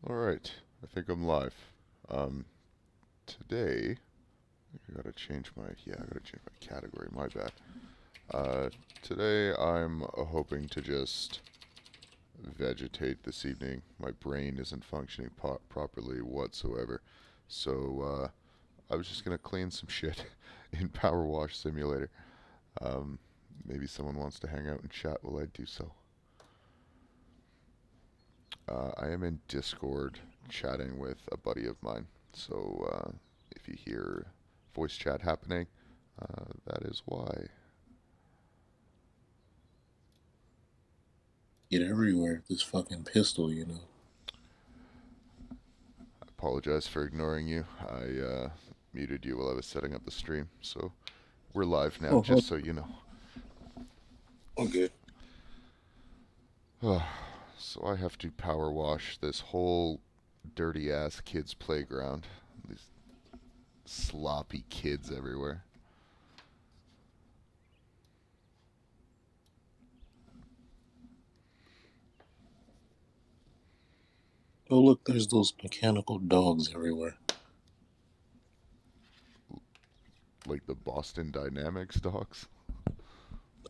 Alright, I think I'm live. Um, Today, I gotta change my category, my bad. Uh, Today I'm hoping to just vegetate this evening. My brain isn't functioning properly whatsoever. So, I was just gonna clean some shit in Power Wash Simulator. Um, Maybe someone wants to hang out and chat while I do so. I am in Discord chatting with a buddy of mine. So if you hear voice chat happening, that is why. Get everywhere. This fucking pistol. I apologize for ignoring you. I muted you while I was setting up the stream. So we're live now, Oh, just so you know. okay. So I have to power wash this whole dirty ass kids' playground. These sloppy kids everywhere. Oh, look, there's those mechanical dogs everywhere. Like the Boston Dynamics dogs.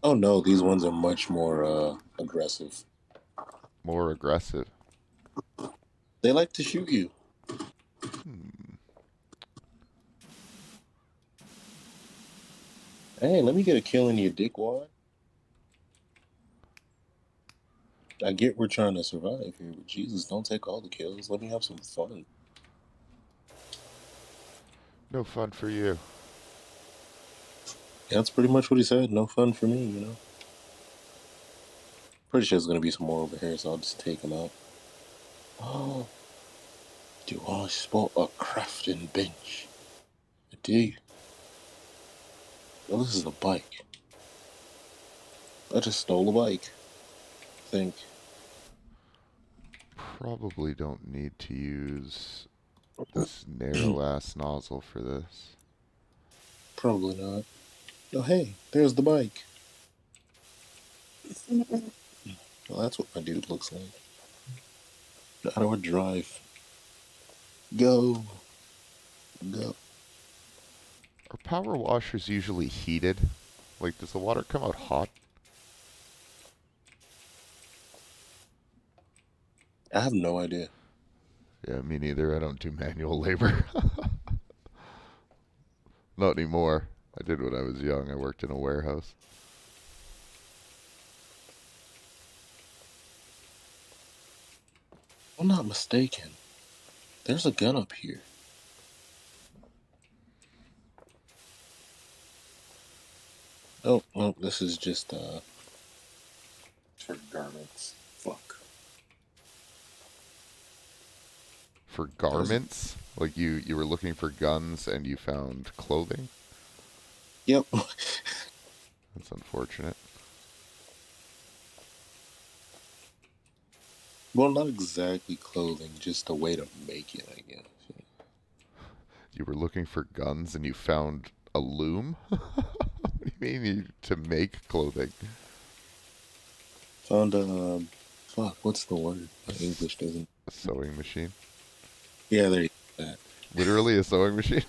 Oh no, these ones are much more aggressive. More aggressive. They like to shoot you. Hmm. Hey, let me get a kill in your dickwad. I get we're trying to survive here, but Jesus, don't take all the kills. Let me have some fun. No fun for you. Yeah, that's pretty much what he said. No fun for me. Pretty sure there's gonna be some more over here, so I'll just take them out. Oh, do I spot a crafting bench? I do. Oh, this is a bike. I just stole a bike. I think. Probably don't need to use this narrow ass nozzle for this. Probably not. Oh, hey, there's the bike. Well, that's what my dude looks like. How do I drive? Go. Go. Are power washers usually heated? Like, does the water come out hot? I have no idea. Yeah, me neither. I don't do manual labor. Not anymore. I did when I was young. I worked in a warehouse. If I'm not mistaken, there's a gun up here. Oh, no, this is just, for garments. Fuck. For Doesn't. garments? Like you were looking for guns and you found clothing? Yep. That's unfortunate. Well, not exactly clothing, just a way to make it, I guess. You were looking for guns and you found a loom? What do you mean to make clothing? Found a, fuck, what's the word? A, My English doesn't. a sewing machine? Yeah, there you go. That. Literally a sewing machine?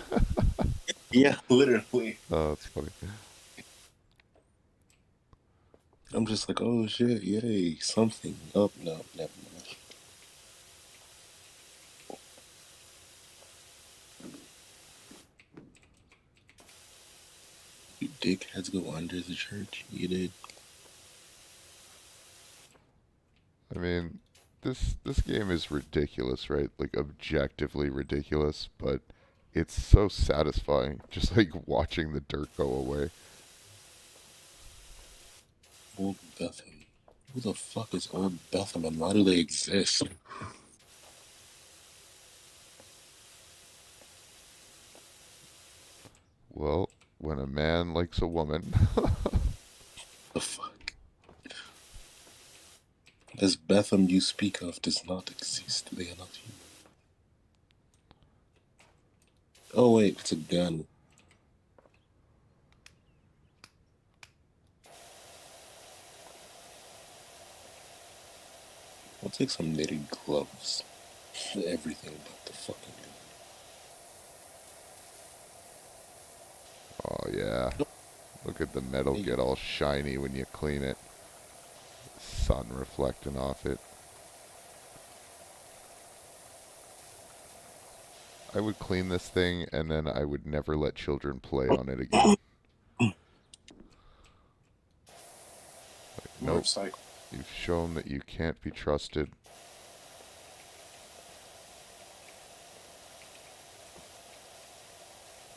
Yeah, literally. Oh, that's funny. I'm just like, oh shit, yay, something. Oh, no, never mind. You dickheads go under the church. You did. I mean, this game is ridiculous, right? Like objectively ridiculous, but it's so satisfying just like watching the dirt go away. Old Betham. Who the fuck is Old Betham and why do they exist? Well, when a man likes a woman, The fuck? This Betham you speak of does not exist. They are not human. Oh wait, it's a gun. I'll take some knitted gloves. Everything about the fucking Oh yeah. Look at the metal gun. get all shiny when you clean it. Sun reflecting off it. I would clean this thing and then I would never let children play on it again. Nope. Motorcycle. You've shown that you can't be trusted.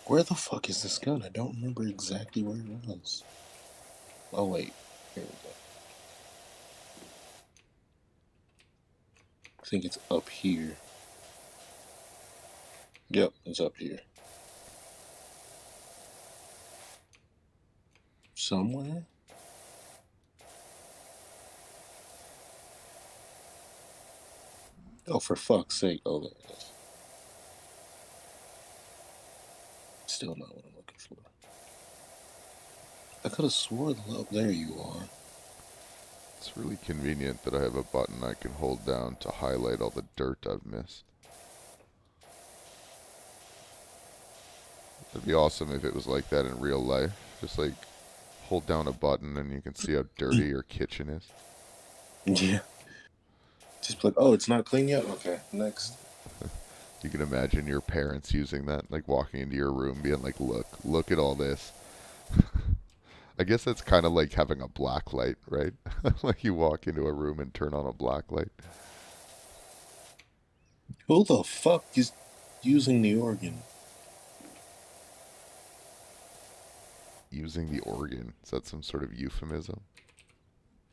Where the fuck is this gun? I don't remember exactly where it was. Oh wait, here we go. I think it's up here. Yep, it's up here. Somewhere? Oh, for fuck's sake. Oh, there it is. Still not what I'm looking for. I could have swore up there you are. It's really convenient that I have a button I can hold down to highlight all the dirt I've missed. It'd be awesome if it was like that in real life. Just like hold down a button and you can see how dirty your kitchen is. Yeah. Just like, oh, it's not clean yet? Okay, next. You can imagine your parents using that, like walking into your room being like, look at all this. I guess that's kind of like having a black light, right? Like you walk into a room and turn on a black light. Who the fuck is using the organ? Using the organ. Is that some sort of euphemism?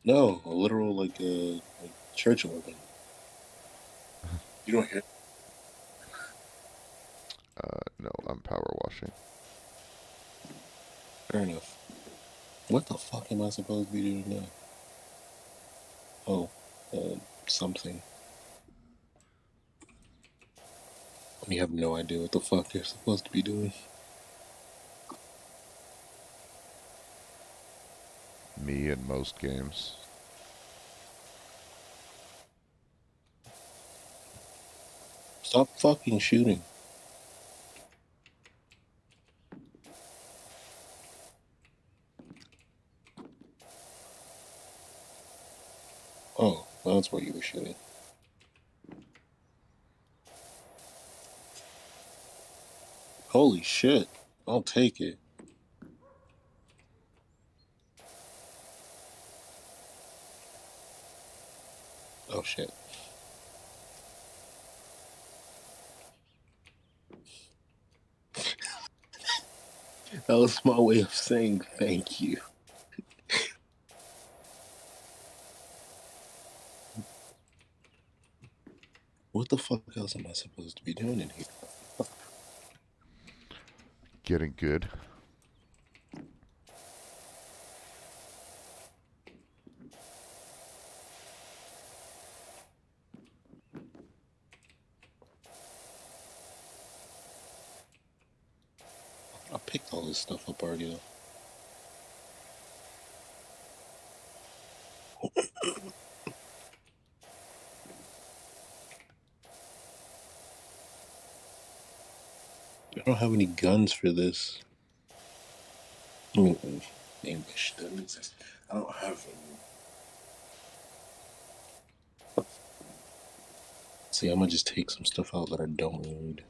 No, a literal like church organ. You don't hear? No, I'm power washing. Fair enough. What the fuck am I supposed to be doing now? Oh, something. We have no idea what the fuck you're supposed to be doing. Me in most games. Stop fucking shooting. Oh, that's where you were shooting. Holy shit. I'll take it. Oh shit. That was my way of saying thank you. What the fuck else am I supposed to be doing in here? Getting good. I picked all this stuff up already though. I don't have any guns for this. I mean, English doesn't exist. I don't have any. See, I'm gonna just take some stuff out that I don't need.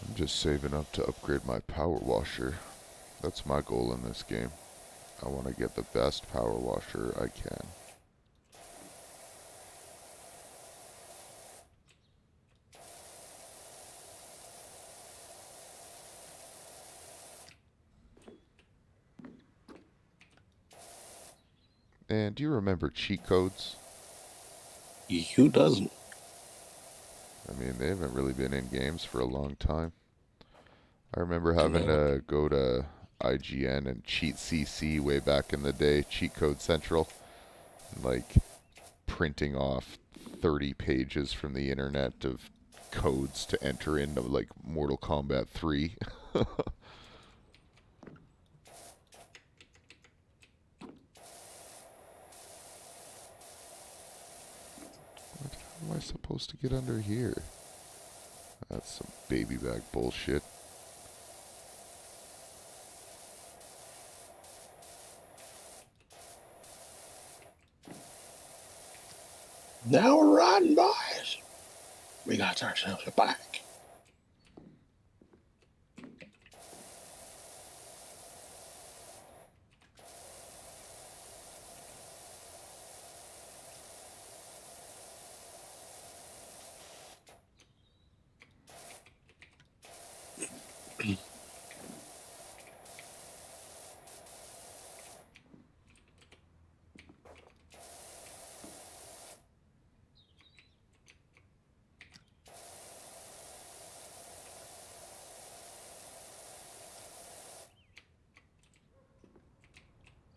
I'm just saving up to upgrade my power washer. That's my goal in this game. I want to get the best power washer I can. And do you remember cheat codes? Who doesn't? I mean, they haven't really been in games for a long time. I remember having No. to go to IGN and Cheat CC way back in the day, Cheat Code Central, like printing off 30 pages from the internet of codes to enter into like Mortal Kombat 3. How am I supposed to get under here? That's some baby bag bullshit. Now we're riding, boys. We got ourselves a bike.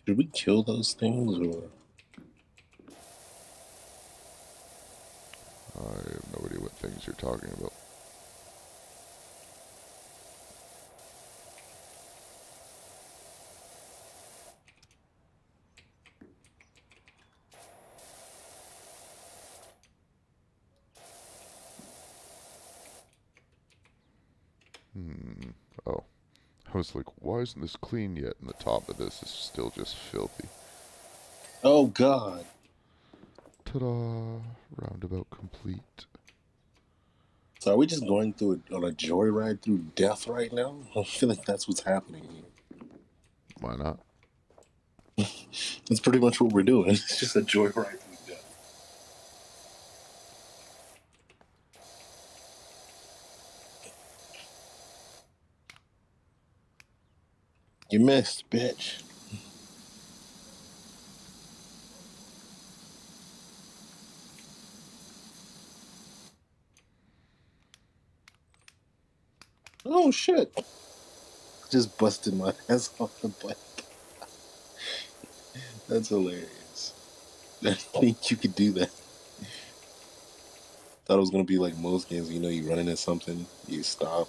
Should we kill those things or? I have no idea what things you're talking about. Oh. I was like, why isn't this clean yet? And the top of this is still just filthy. Oh God! Ta-da! Roundabout complete. So are we just going through on a joyride through death right now? I feel like that's what's happening here. Why not? That's pretty much what we're doing. It's just a joyride through death. You missed, bitch. Oh shit! Just busted my ass off the bike. That's hilarious. I didn't think you could do that. Thought it was gonna be like most games, you know, you run into something, you stop.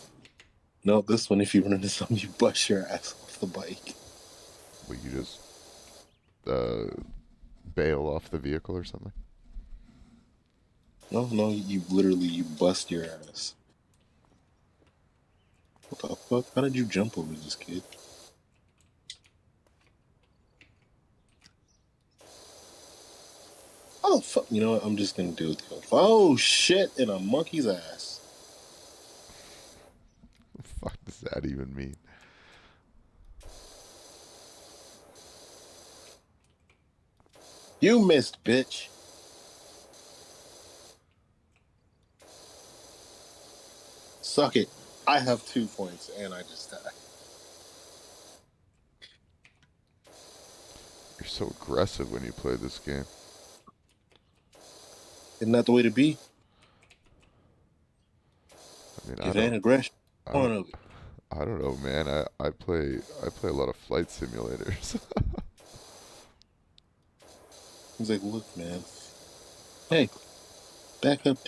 No, this one, if you run into something, you bust your ass off the bike. Well, you just bail off the vehicle or something? No, you literally, you bust your ass. What the fuck? How did you jump over this kid? Oh fuck! You know what? I'm just gonna do it. Oh shit! In a monkey's ass. What the fuck does that even mean? You missed, bitch. Suck it. I have 2 points and I just died. You're so aggressive when you play this game. Isn't that the way to be? I mean, If it ain't aggression, I point don't, of it. I don't know, man. I play a lot of flight simulators. He's like, look, man. Hey, back up.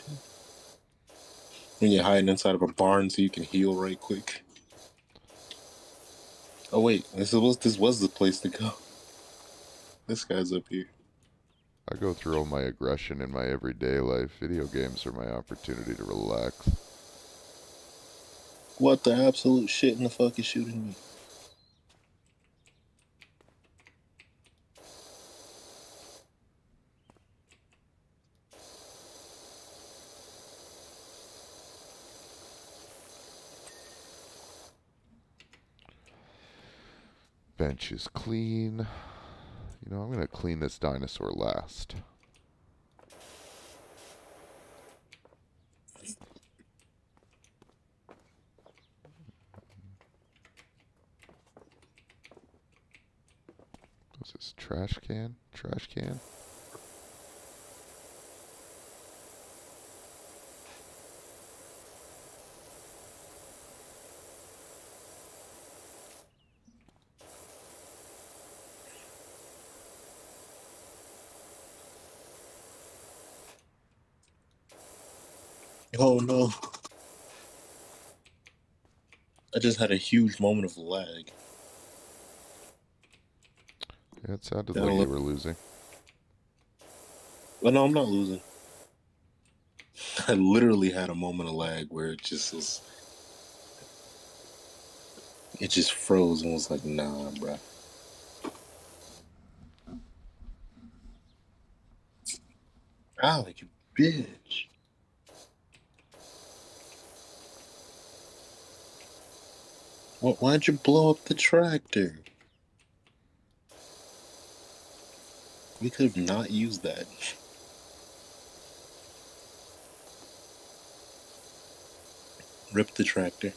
When you're hiding inside of a barn so you can heal right quick. Oh wait, this was the place to go. This guy's up here. I go through all my aggression in my everyday life. Video games are my opportunity to relax. What the absolute shit in the fuck is shooting me? Bench is clean. You know, I'm gonna clean this dinosaur last. What's this? Trash can? Trash can? Oh no. I just had a huge moment of lag. Yeah, it sounded like That'll, you were losing. but no, I'm not losing. I literally had a moment of lag where it just was, it just froze and was like, nah, bruh. Ah, you bitch. Why'd you blow up the tractor? We could have not used that. Rip the tractor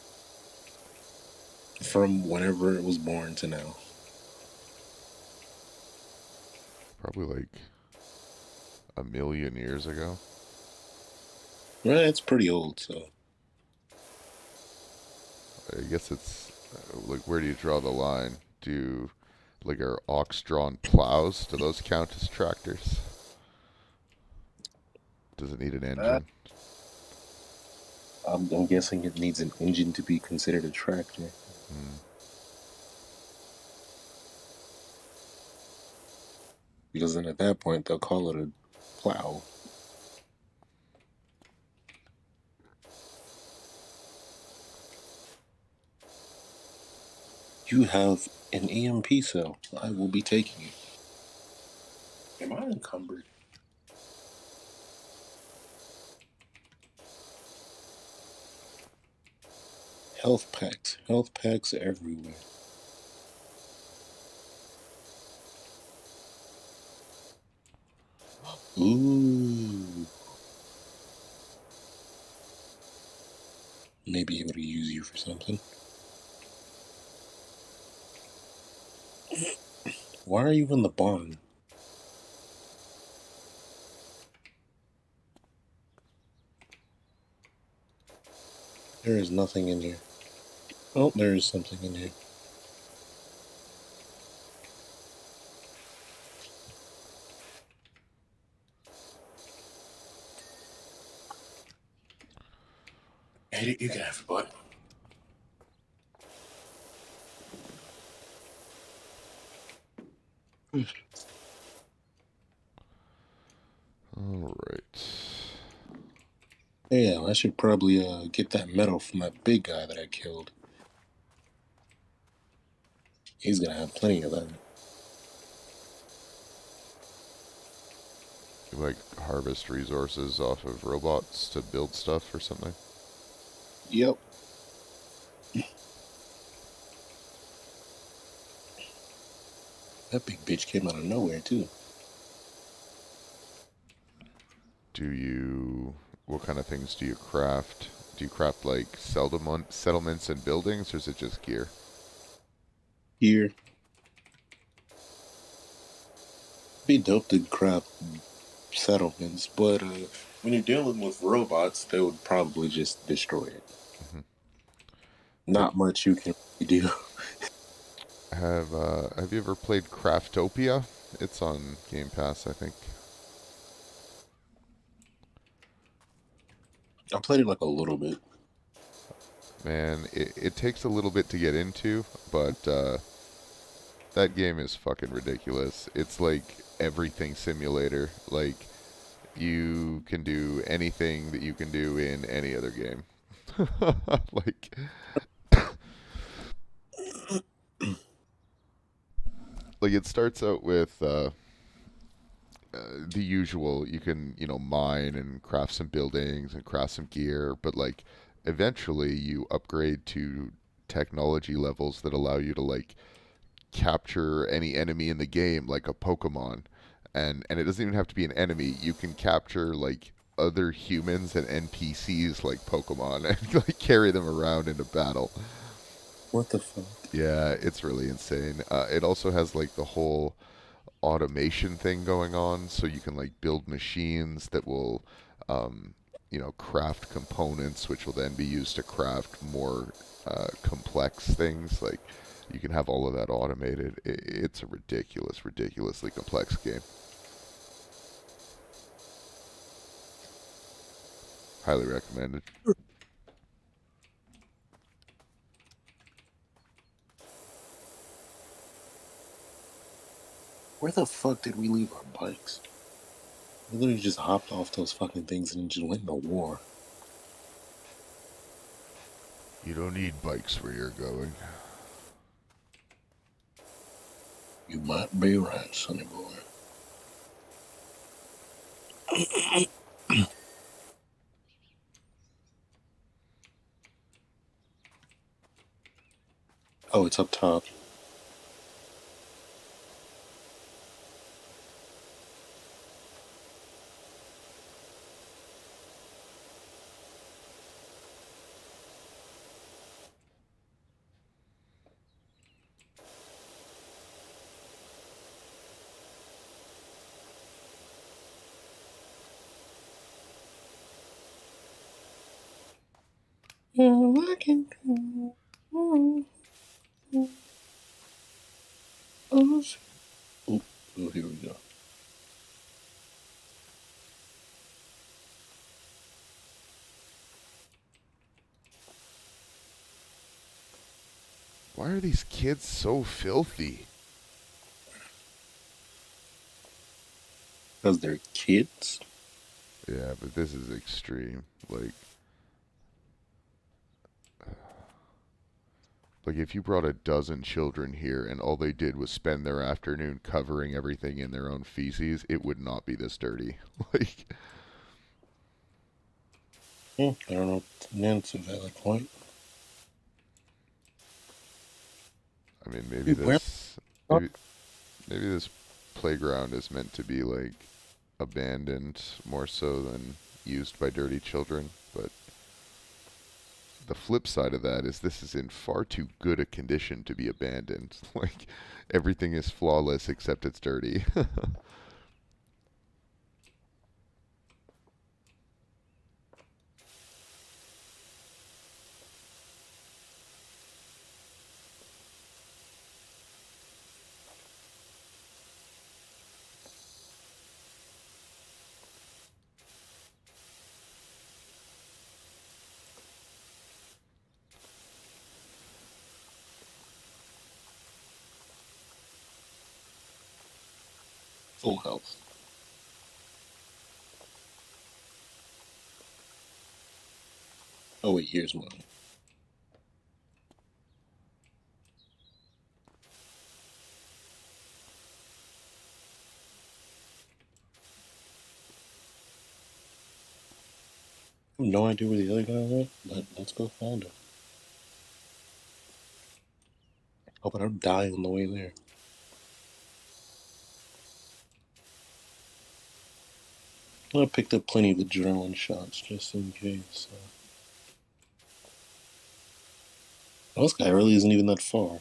from whenever it was born to now. Probably like a million years ago. Well, it's pretty old, so. I guess it's like, where do you draw the line? Do you, like, are ox-drawn plows? Do those count as tractors? Does it need an Uh, engine? I'm guessing it needs an engine to be considered a tractor. Hmm. Because then at that point, they'll call it a plow. You have an EMP cell. I will be taking it. Am I encumbered? Health packs. Health packs everywhere. Ooh. Maybe able to use you for something. Why are you in the barn? There is nothing in here. Oh, there is something in here. Hey, you can have it, bud. All right. Yeah, I should probably get that medal from that big guy that I killed. He's gonna have plenty of that. You like harvest resources off of robots to build stuff or something? Yep. That big bitch came out of nowhere too. Do you, what kind of things do you craft? Do you craft like settlements and buildings, or is it just gear? Here, be dope to craft settlements, but when you're dealing with robots, they would probably just destroy it. Hmm. Like, Not much you can really do. have you ever played Craftopia? It's on Game Pass, I think. I played it like a little bit. Man, it takes a little bit to get into, but that game is fucking ridiculous. It's like everything simulator. Like, you can do anything that you can do in any other game. Like, it starts out with the usual. You can, mine and craft some buildings and craft some gear, but like eventually you upgrade to technology levels that allow you to like capture any enemy in the game like a Pokemon. And it doesn't even have to be an enemy. You can capture like other humans and NPCs like Pokemon and like carry them around into battle. What the fuck? Yeah, it's really insane. It also has like the whole automation thing going on, so you can like build machines that will, um, craft components, which will then be used to craft more complex things. Like, you can have all of that automated. It's a ridiculously complex game. Highly recommended. Where the fuck did we leave our bikes? We literally just hopped off those fucking things and just went to war. You don't need bikes where you're going. You might be right, sonny boy. Oh, it's up top. I can. Oh, oh, here we go. Why are these kids so filthy? Because they're kids. Yeah, but this is extreme. Like if you brought a dozen children here and all they did was spend their afternoon covering everything in their own feces, it would not be this dirty. Like, I don't know. That's a valid point. I mean, maybe Dude, where? this, maybe, maybe this playground is meant to be like abandoned more so than used by dirty children. But the flip side of that is this is in far too good a condition to be abandoned. Like everything is flawless except it's dirty. Full health. Oh, wait, here's one. I have no idea where the other guy went, but let's go find him. Hope I don't die on the way there. I picked up plenty of adrenaline shots just in case. This guy really isn't even that far.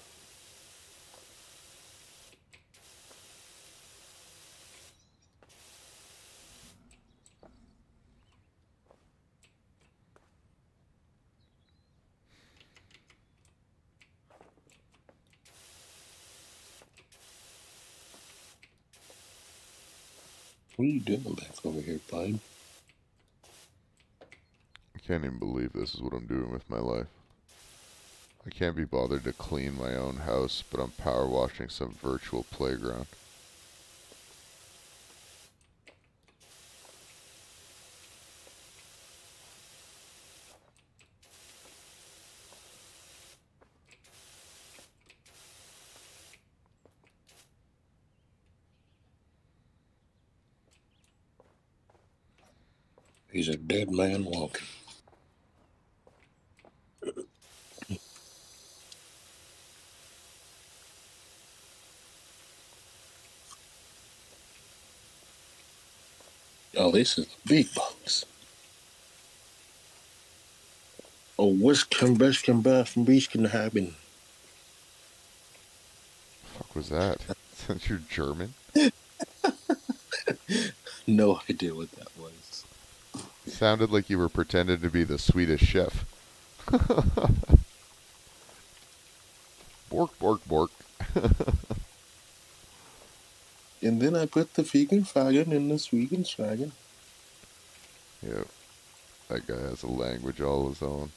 What are you doing back over here, bud? I can't even believe this is what I'm doing with my life. I can't be bothered to clean my own house, but I'm power washing some virtual playground. He's a dead man walking. Oh, this is the big bucks. Oh, what's come best come by from beast can happen? Fuck was that? Since you're German? No idea what that was. Sounded like you were pretending to be the Swedish chef. Bork, bork, bork. And then I put the vegan faggot in the Sweden dragon. Yeah. That guy has a language all his own.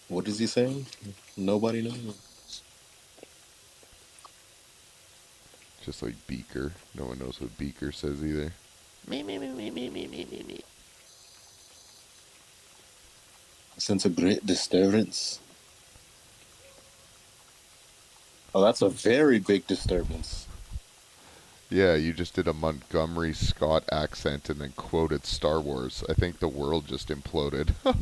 What is he saying? Nobody knows. Just like Beaker. No one knows what Beaker says either. Sense a great disturbance. Oh, that's a very big disturbance. Yeah, you just did a Montgomery Scott accent and then quoted Star Wars. I think the world just imploded. I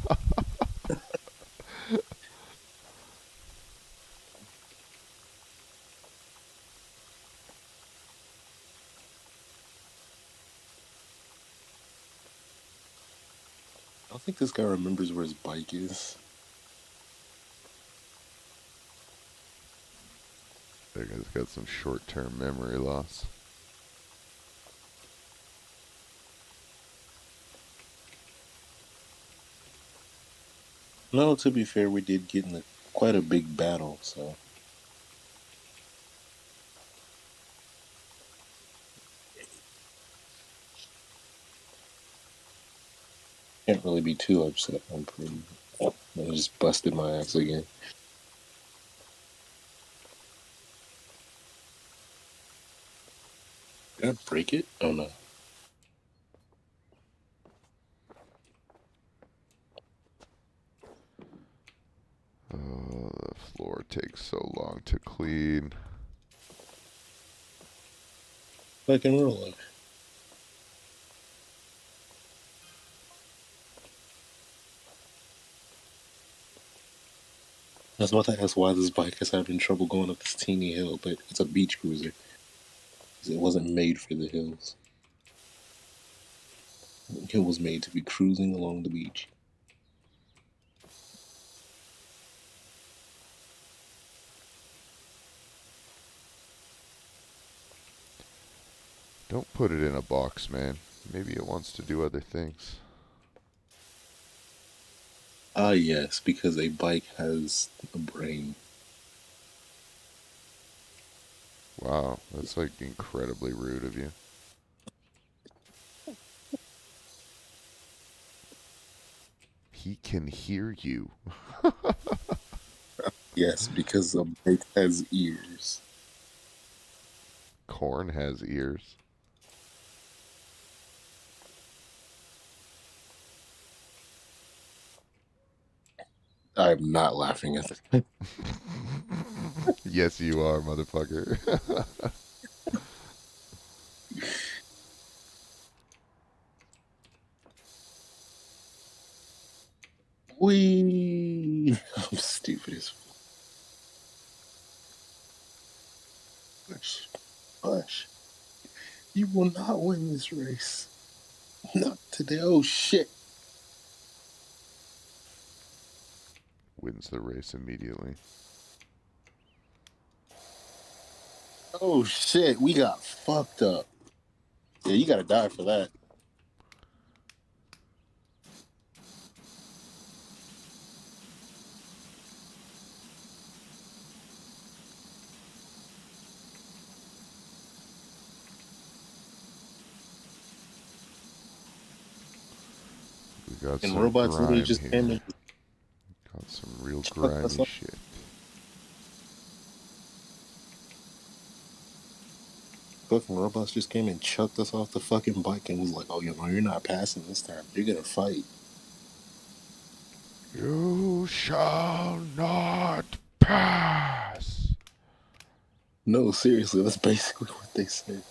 don't think this guy remembers where his bike is. That guy's got some short-term memory loss. No, to be fair, we did get in quite a big battle, so can't really be too upset. I'm pretty. I just busted my ass again. Did I break it? Oh no. Oh, the floor takes so long to clean. Fucking roll up. I was about to ask why this bike is having trouble going up this teeny hill, but it's a beach cruiser. It wasn't made for the hills. It was made to be cruising along the beach. Don't put it in a box, man. Maybe it wants to do other things. Ah, yes, because a bike has a brain. Wow, that's like incredibly rude of you. He can hear you. Yes, because a bike has ears. Corn has ears. I'm not laughing at that. Yes, you are, motherfucker. Wee! I'm stupid as fuck. Hush. You will not win this race. Not today. Oh shit. Wins the race immediately. Oh shit. We got fucked up. Yeah, you gotta die for that. We got And some robots literally grime just came here. and Got some real chucked us grimy off. shit. Fucking robots just came and chucked us off the fucking bike and was like, "Oh, you know, you're not passing this time. You're gonna fight." You shall not pass. No, seriously, that's basically what they said.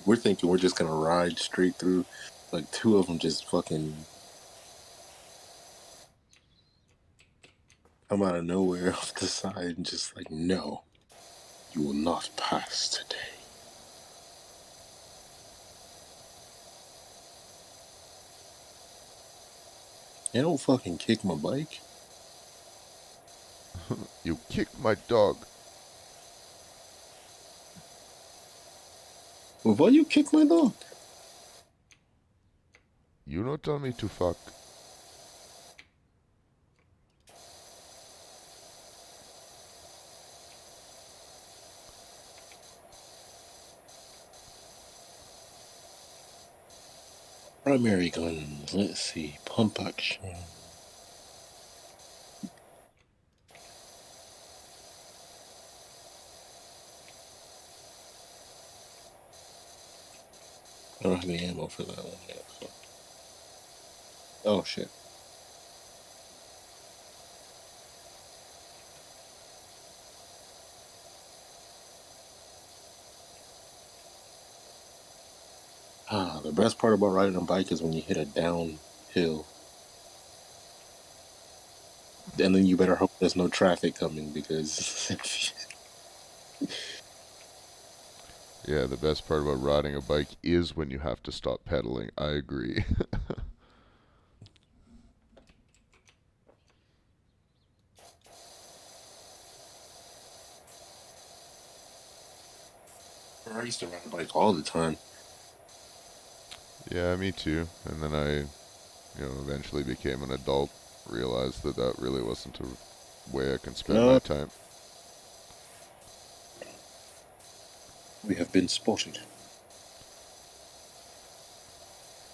We're thinking we're just gonna ride straight through. Like two of them just fucking come out of nowhere off the side and just like, no, you will not pass today. They don't fucking kick my bike. You kick my dog. Well, why you kick my dog? You not tell me to fuck. Primary guns. Let's see. Pump action. I don't have any ammo for that one yet. So. Oh shit. Ah, the best part about riding a bike is when you hit a downhill. And then you better hope there's no traffic coming because Yeah, the best part about riding a bike is when you have to stop pedaling. I agree. I used to ride a bike all the time. Yeah, me too. And then I, eventually became an adult, realized that that really wasn't a way I can spend my No, time. we have been spotted.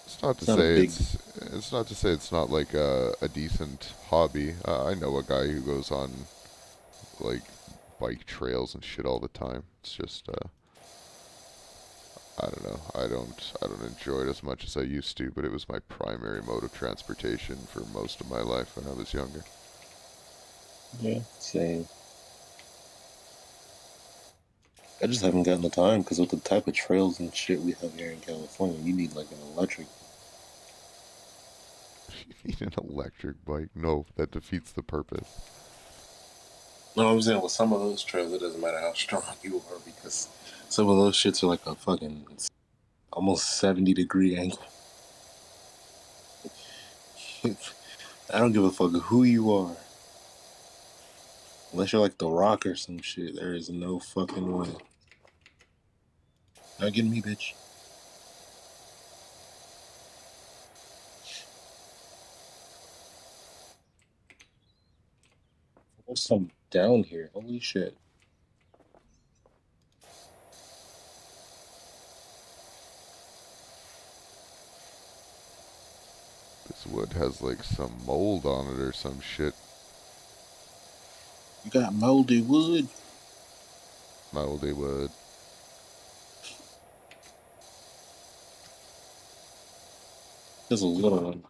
It's not to It's not a say big. it's not to say it's not like a decent hobby. I know a guy who goes on like bike trails and shit all the time. It's just I don't know. I don't enjoy it as much as I used to, but it was my primary mode of transportation for most of my life when I was younger. Yeah, same. I just haven't gotten the time because with the type of trails and shit we have here in California, you need like an electric. You need an electric bike? No, that defeats the purpose. No, I'm saying with some of those trails, it doesn't matter how strong you are because some of those shits are like a fucking almost 70-degree angle. I don't give a fuck who you are. Unless you're like The Rock or some shit, there is no fucking way. Not getting me, bitch. There's some down here. Holy shit. This wood has like some mold on it or some shit. You got moldy wood? Moldy wood. There's a little one.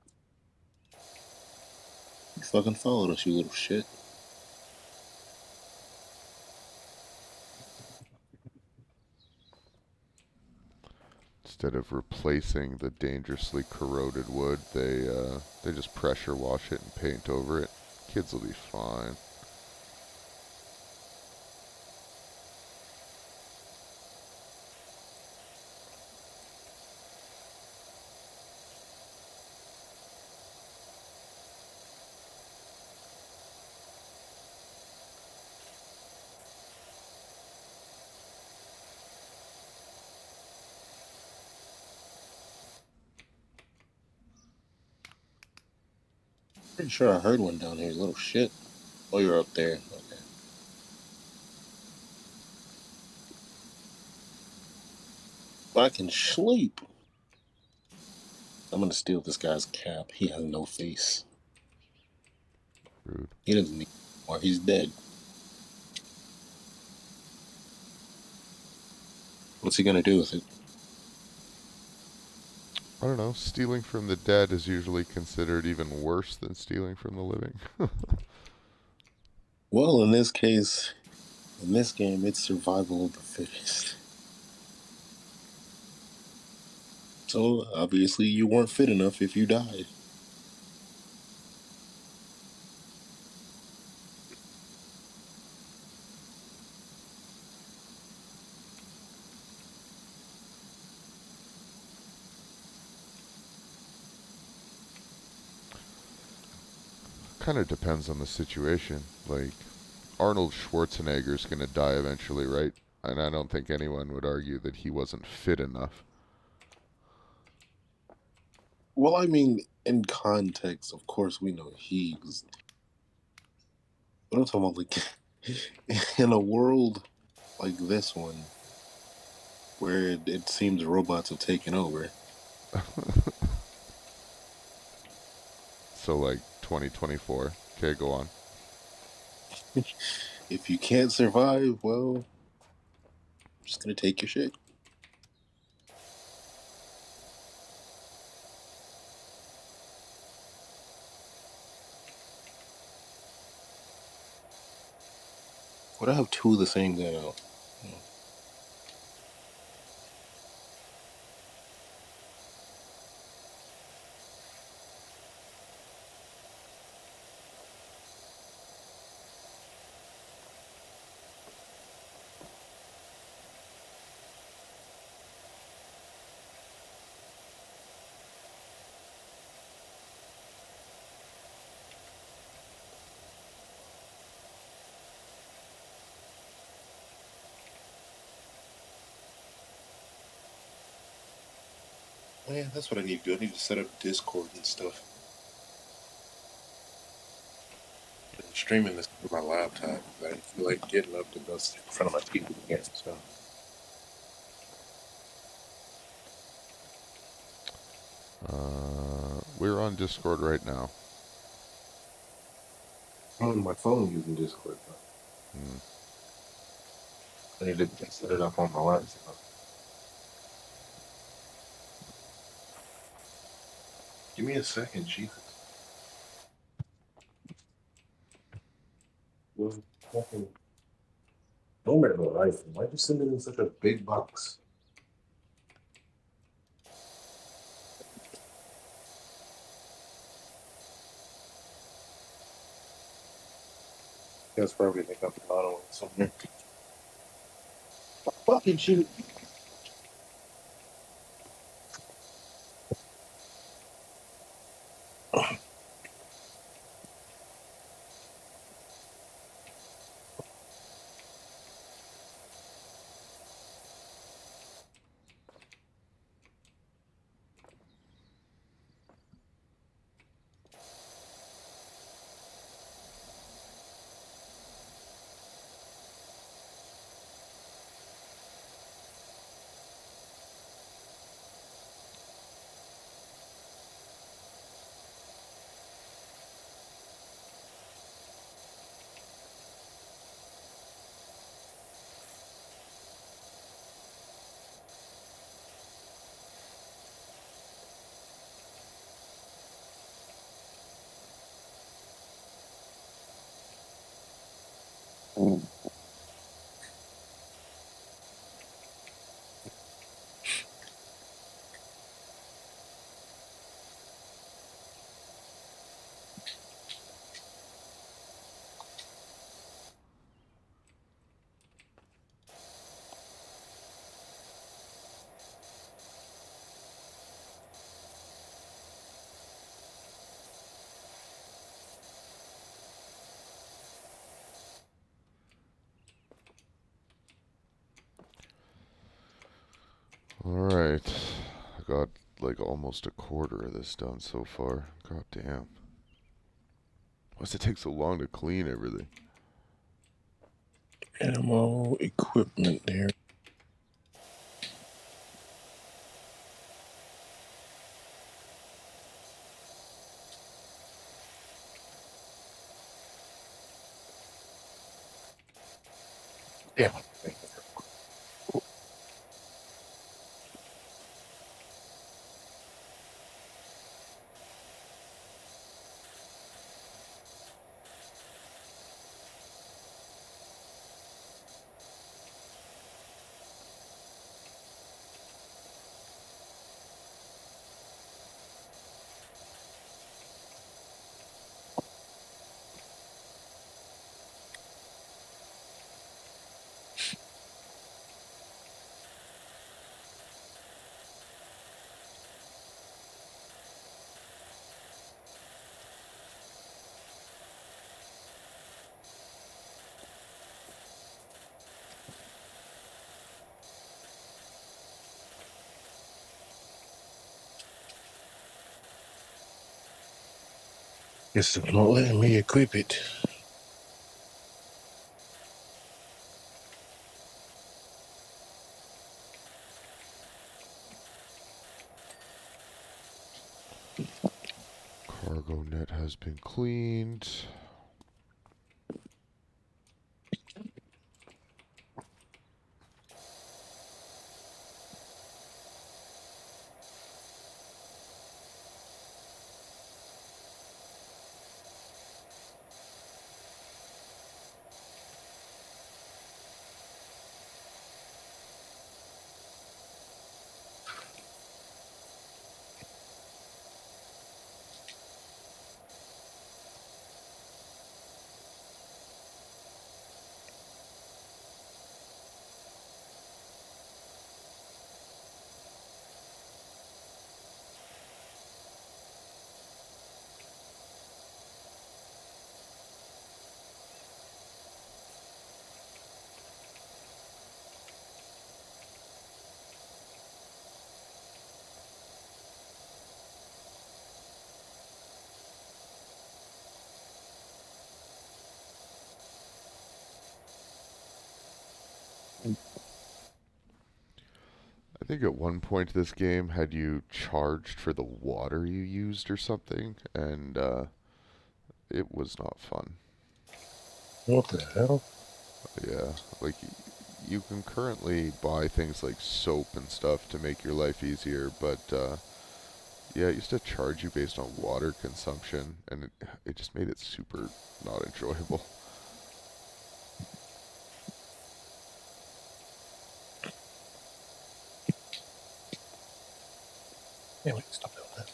You fucking followed us, you little shit. Instead of replacing the dangerously corroded wood, they just pressure wash it and paint over it. Kids will be fine. Pretty sure I heard one down here, you little shit. Oh, you're up there. Okay. I can sleep. I'm gonna steal this guy's cap. He has no face. Rude. He doesn't need or he's dead. What's he gonna do with it? I don't know. Stealing from the dead is usually considered even worse than stealing from the living. Well, in this case, in this game, it's survival of the fittest. So, obviously, you weren't fit enough if you died. Kind of depends on the situation. Like, Arnold Schwarzenegger's gonna die eventually, right? and I don't think anyone would argue that he wasn't fit enough. Well, I mean, in context, of course, we know he was. But I'm talking about like in a world like this one, where it seems robots have taken over. So like 2024. Okay, go on. If you can't survive, well, I'm just gonna take your shit. Would I have two of the same gun out? Oh, yeah, that's what I need to do. I need to set up Discord and stuff. I'm streaming this through my laptop. I feel like getting up to go sit in front of my TV again. So We're on Discord right now. I'm on my phone using Discord. Hmm. I need to set it up on my laptop. Give me a second, Jesus. Well, fucking moment of life. Why'd you send it in such a big box? That's probably the up the bottom one somewhere. Fucking shoot. Alright. I got like almost a quarter of this done so far. God damn. Why does it take so long to clean everything? Ammo equipment there. Damn. Guess it's not letting me equip it. Cargo net has been cleaned. I think at one point this game had you charged for the water you used or something, and it was not fun. What the hell? Yeah, like you can currently buy things like soap and stuff to make your life easier, but yeah, it used to charge you based on water consumption, and it just made it super not enjoyable. Damn it, stop doing that.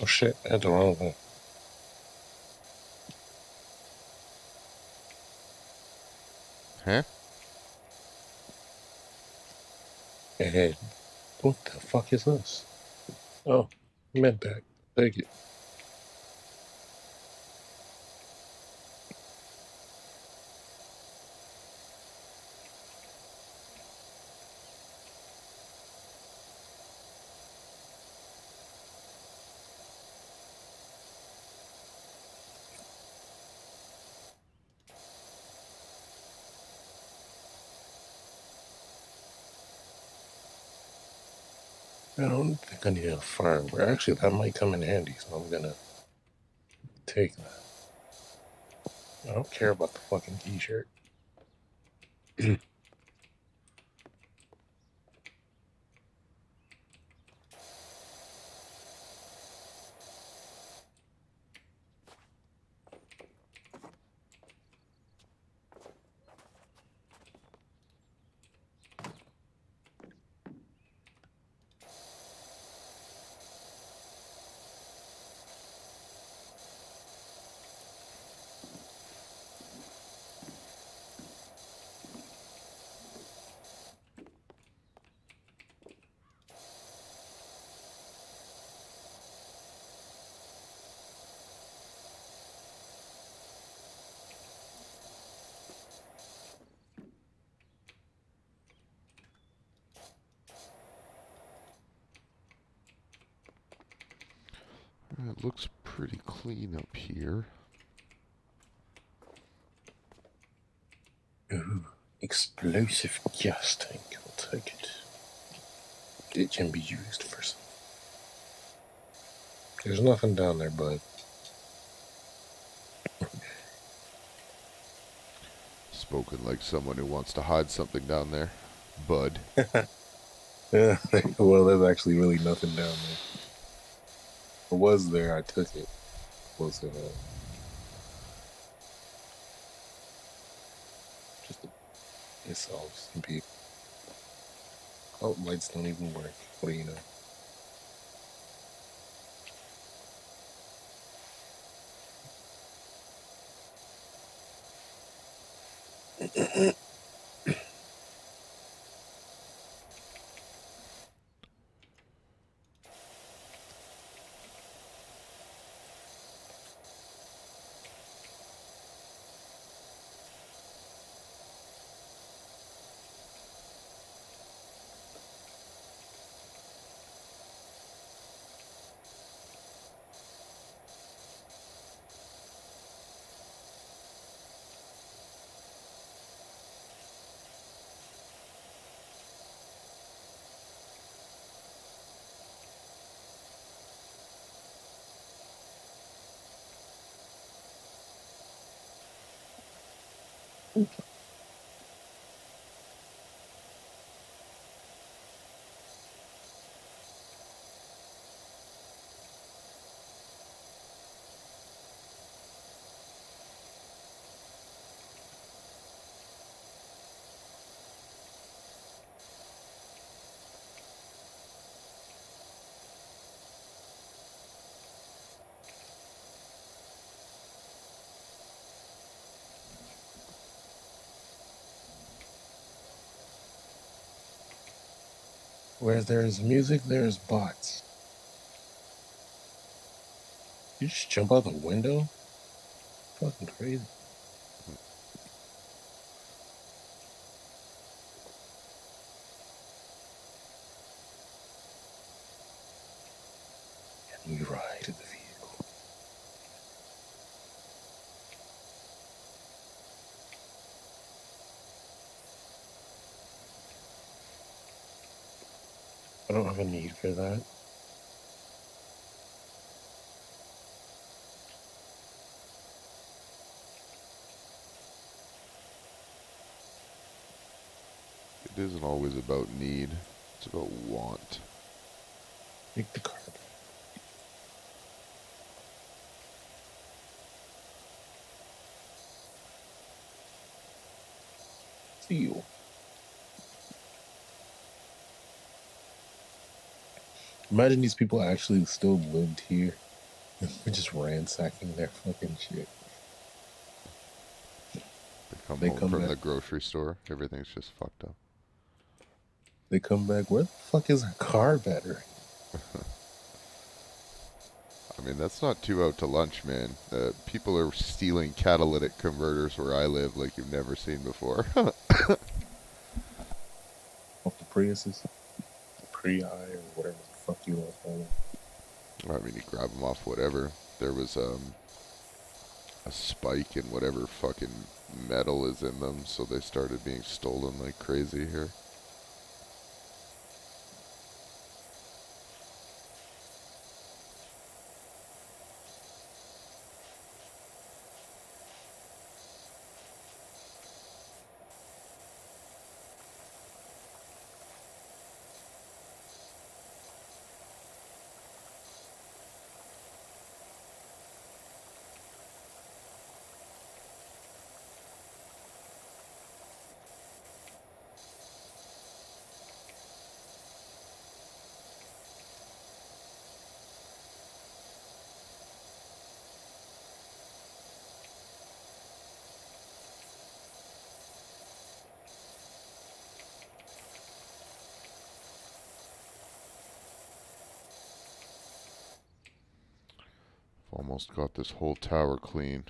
Oh shit, I had the wrong one. Huh? Hey, what the fuck is this? Oh, med pack. Take it. I don't think I need a firewear. Actually, that might come in handy, so I'm gonna take that. I don't care about the fucking t-shirt. It looks pretty clean up here. Ooh, explosive gas tank. I'll take it. It can be used for something. There's nothing down there, bud. Spoken like someone who wants to hide something down there. Bud. Yeah, well, there's actually really nothing down there. It was there, I took it. Was it just to piss off some people? Oh, lights don't even work. What do you know? Where there's music, there's bots. You just jump out the window? Fucking crazy. And we ride in the vehicle. I don't have a need for that. It isn't always about need. It's about want. Take the car. Feel. Imagine these people actually still lived here. We're just ransacking their fucking shit. They come They home come from back. the grocery store. Everything's just fucked up. They come back. Where the fuck is our car battery? I mean, that's not too out to lunch, man. People are stealing catalytic converters where I live like you've never seen before. Off the Priuses, the Prii, or whatever the fuck you want to call them. I mean, you grab them off whatever. There was a spike in whatever fucking metal is in them, so they started being stolen like crazy here. Almost got this whole tower clean.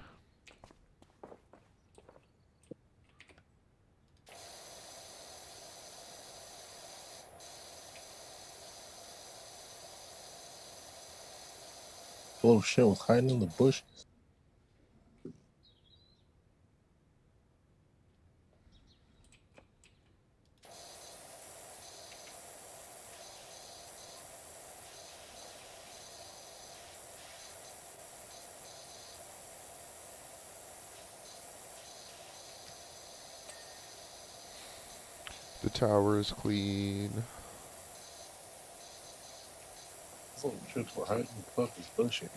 little shit was hiding in the bushes. The tower is clean. These little chicks were hiding in the fucking bushes.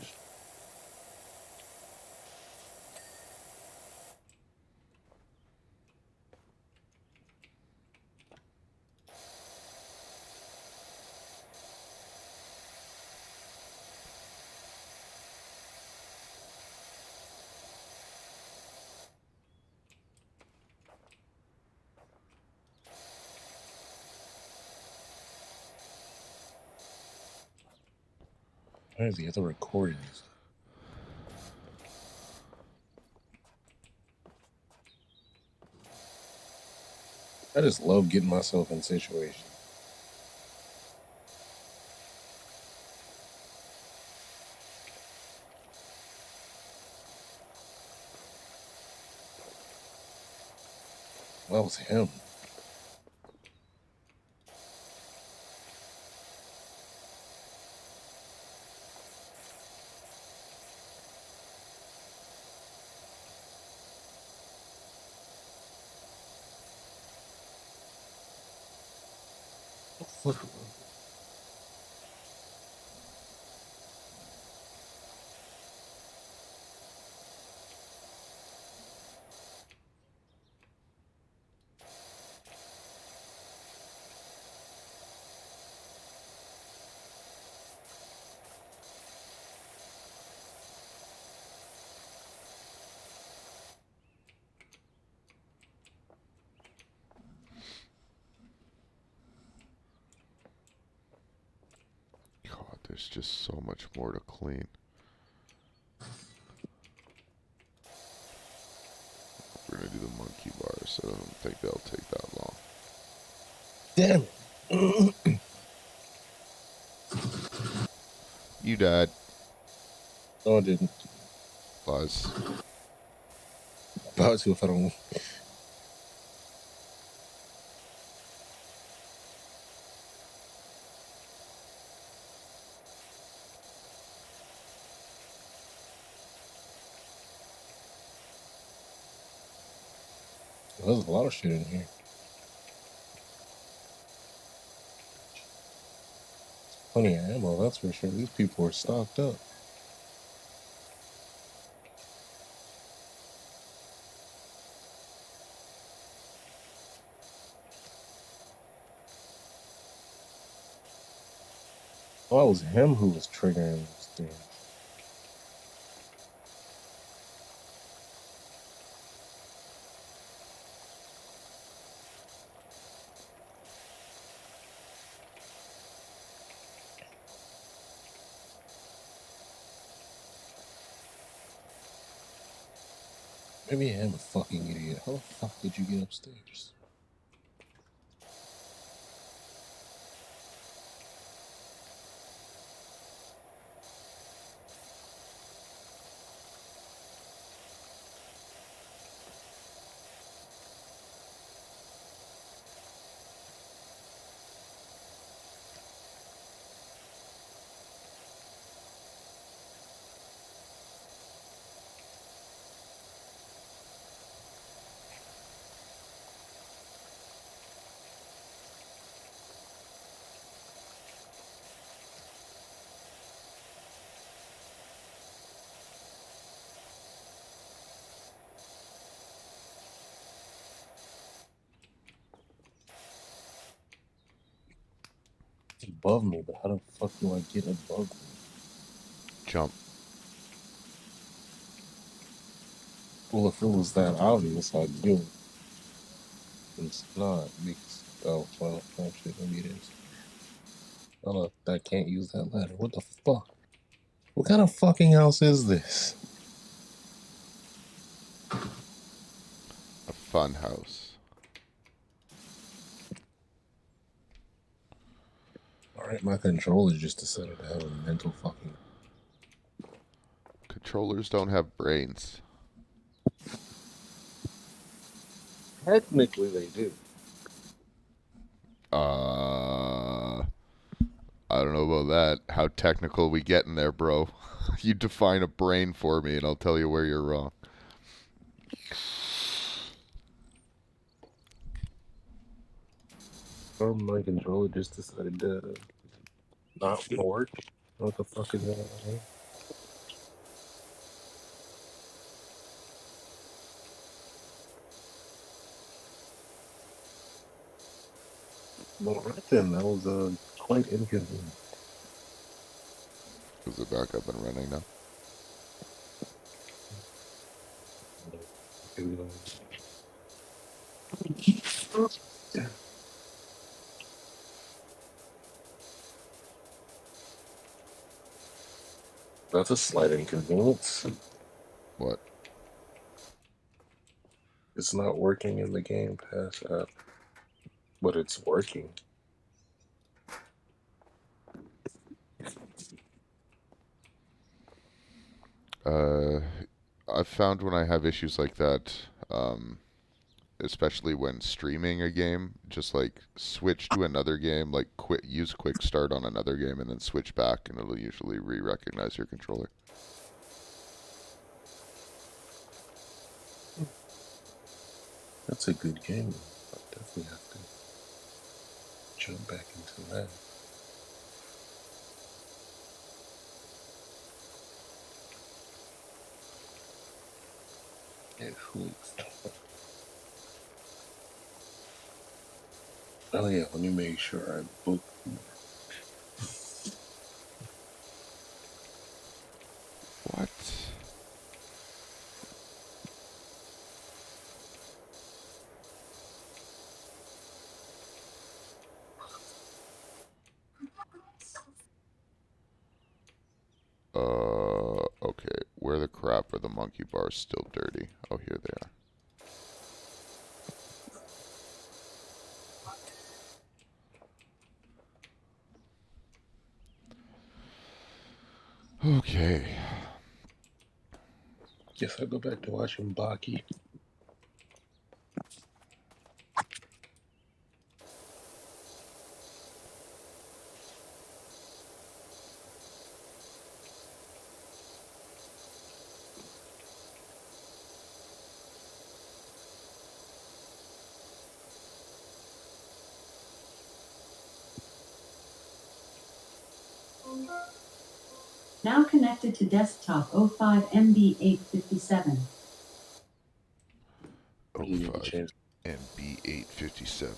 Where's the other recordings? I just love getting myself in situations. That was him. God, there's just so much more to clean. We're gonna do the monkey bars, so I don't think they'll take that long. Damn it. You died. No, I didn't. Lies. About to if I don't. There's a lot of shit in here. Plenty of ammo, that's for sure. These people are stocked up. Oh, it was him who was triggering this thing. Maybe I am a fucking idiot. How the fuck did you get upstairs? It's above me, but how the fuck do I get above me? Jump. Well, if it was that obvious, I'd do it. It's not because well, actually maybe it is. Oh, I can't use that ladder. What the fuck? What kind of fucking house is this? A fun house. Alright, my controller just decided to have a mental fucking. controllers don't have brains. Technically, they do. I don't know about that. How technical we getting there, bro? You define a brain for me, and I'll tell you where you're wrong. My controller just decided to not work. What the fuck is that? Well, right then, that was quite inconvenient. Is it back up and running now? That's a slight inconvenience. What? It's not working in the Game Pass app, but it's working. I've found when I have issues like that, especially when streaming a game, just like switch to another game, like use quick start on another game and then switch back, and it'll usually re-recognize your controller. That's a good game. I definitely have to jump back into that. Netflix. Oh yeah, let me make sure I book. What? Okay. Where the crap are the monkey bars still dirty? Oh, here they are. Okay. Guess I'll go back to watching Baki. Now connected to desktop 05 MB 857. 05 MB 857.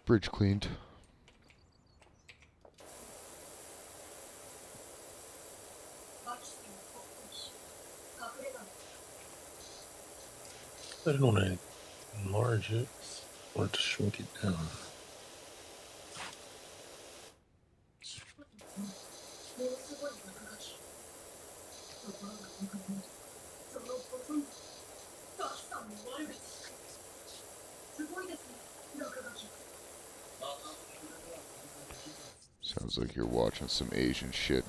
Bridge cleaned. I didn't want to enlarge it or to shrink it down. Sounds like you're watching some Asian shit.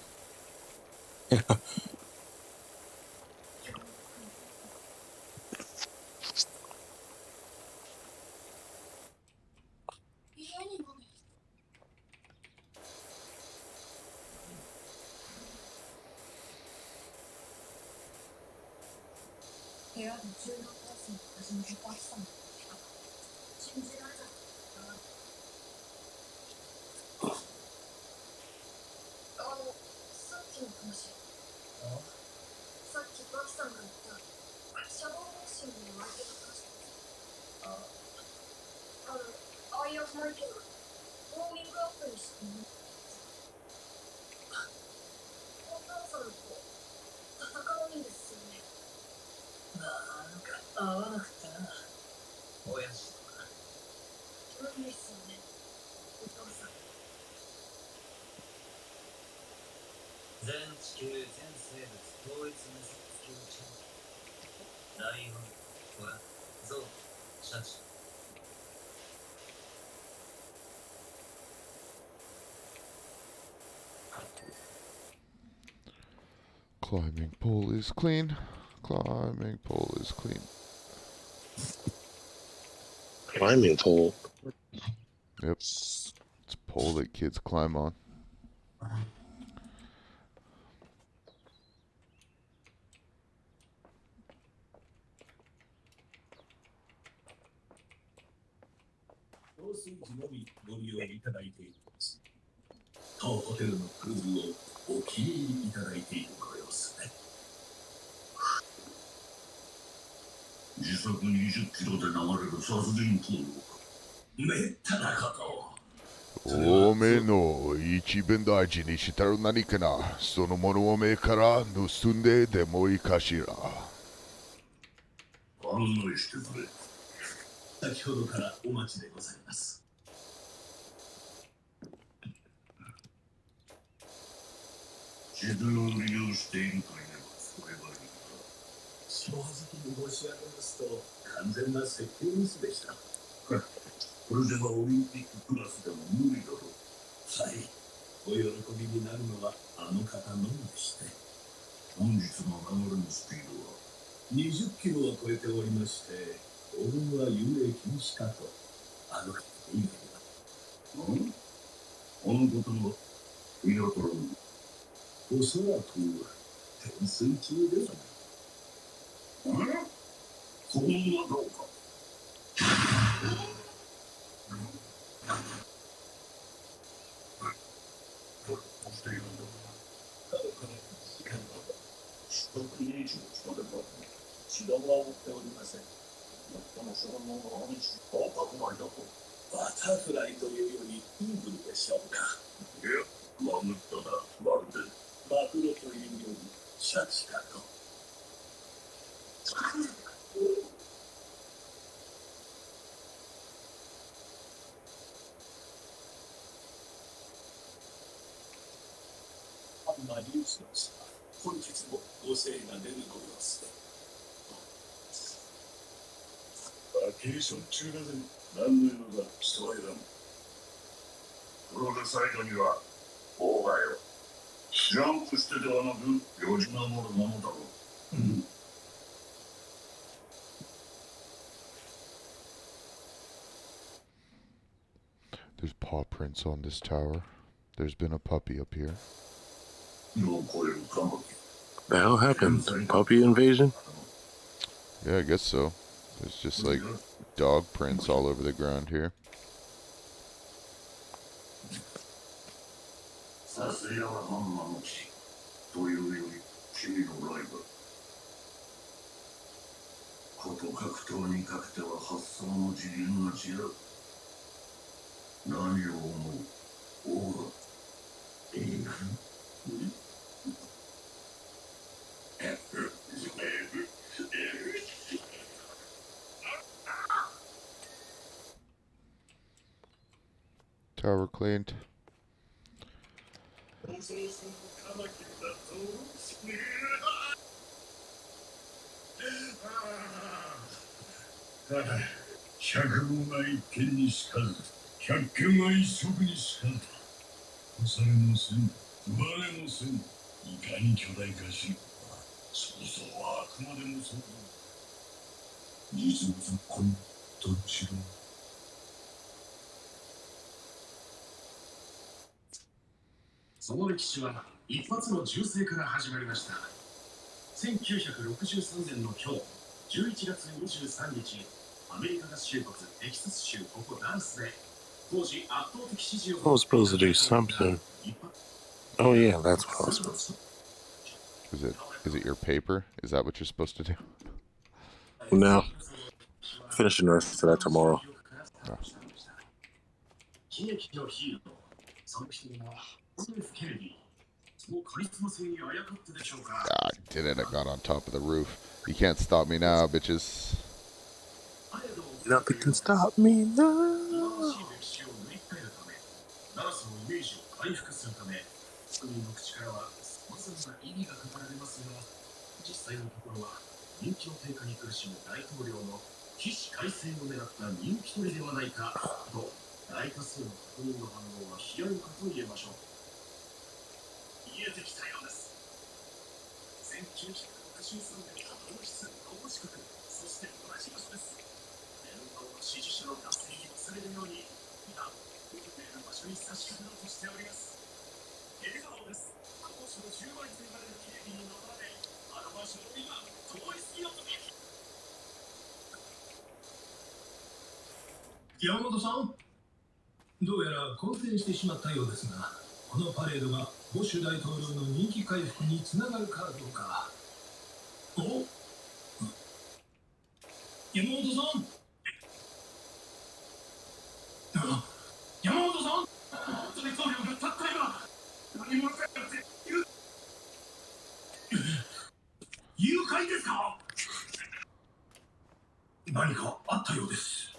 Climbing pole is clean. Climbing pole is clean. Climbing pole. Yep. It's a pole that kids climb on. Oめの一番大事にしたる何かな。そのものを目から盗んででもいいかしら。案内してくれ。先ほどからお待ちでございます。自分を利用しているといえばそればいいが、正直に申し上げますと完全な設計ミスでした。これではオリンピッククラスでも無理だろう。はい、お喜びになるのはあの方のみでして、本日の流れのスピードは20キロは超えておりまして、当分は遊泳禁止かと。あの方以外は。あのことは見当たらぬ。おそらく転水中ではない。このはどうか。しているんだ。取得以上までは知らは追っておりません。この少年の話は白米だと。バタフライというよりイーグルでしょうか。いや、マグットだ。まるでマグロというよりシャチかと。マリウスのさ、本日もご精が出るご様子で。バケーション中だぜ。何の色だ、人は選ぶ。プロレサイドには、妨害を。ジャンプしてではなく、用事守るものだろう。うん。There's paw prints on this tower. There's been a puppy up here. The hell happened? Puppy invasion? Yeah, I guess so. There's just like dog prints all over the ground here. Tower cleaned. Don't その歴史は一発の銃声から始まりました。1963年の今日、11月23日、アメリカ合衆国テキサス州ここダラスで、当時圧倒的支持を I was supposed to do something. Oh yeah, that's what I was supposed to Is it your paper? Is that what you're supposed to do? do. No. Finishing the rest of that tomorrow. Oh. 喜劇のヒーロー、その人はF. ケネディ。そのカリスマ性にあやかってでしょうか。Ah, I did it. I got on top of the roof. You can't stop me now, bitches. Nothing can stop me now. 歴史を塗り替えるため、ダラスのイメージを回復するため、国民の口からは様々な意味が語られますが、実際のところは人気の低下に苦しむ大統領の起死回生を狙った人気取りではないかと、大多数の国民の反応は冷ややかと言えましょう。見えてきたようです。1963年の王室公式国、そして同じ場所です。連邦の支持者の合戦に忘れるように、今、運命の場所に差し掛かろうとしております。笑顔です。今年の10倍と言われる警備に乗られ、あの場所を今、通り過ぎようと見山本さん、どうやら混戦してしまったようですが、このパレードがボシュ大統領の人気回復につながるかどうか。お、山本さん、山本さん、大統領がたった今何者かって誘拐ですか？何かあったようです。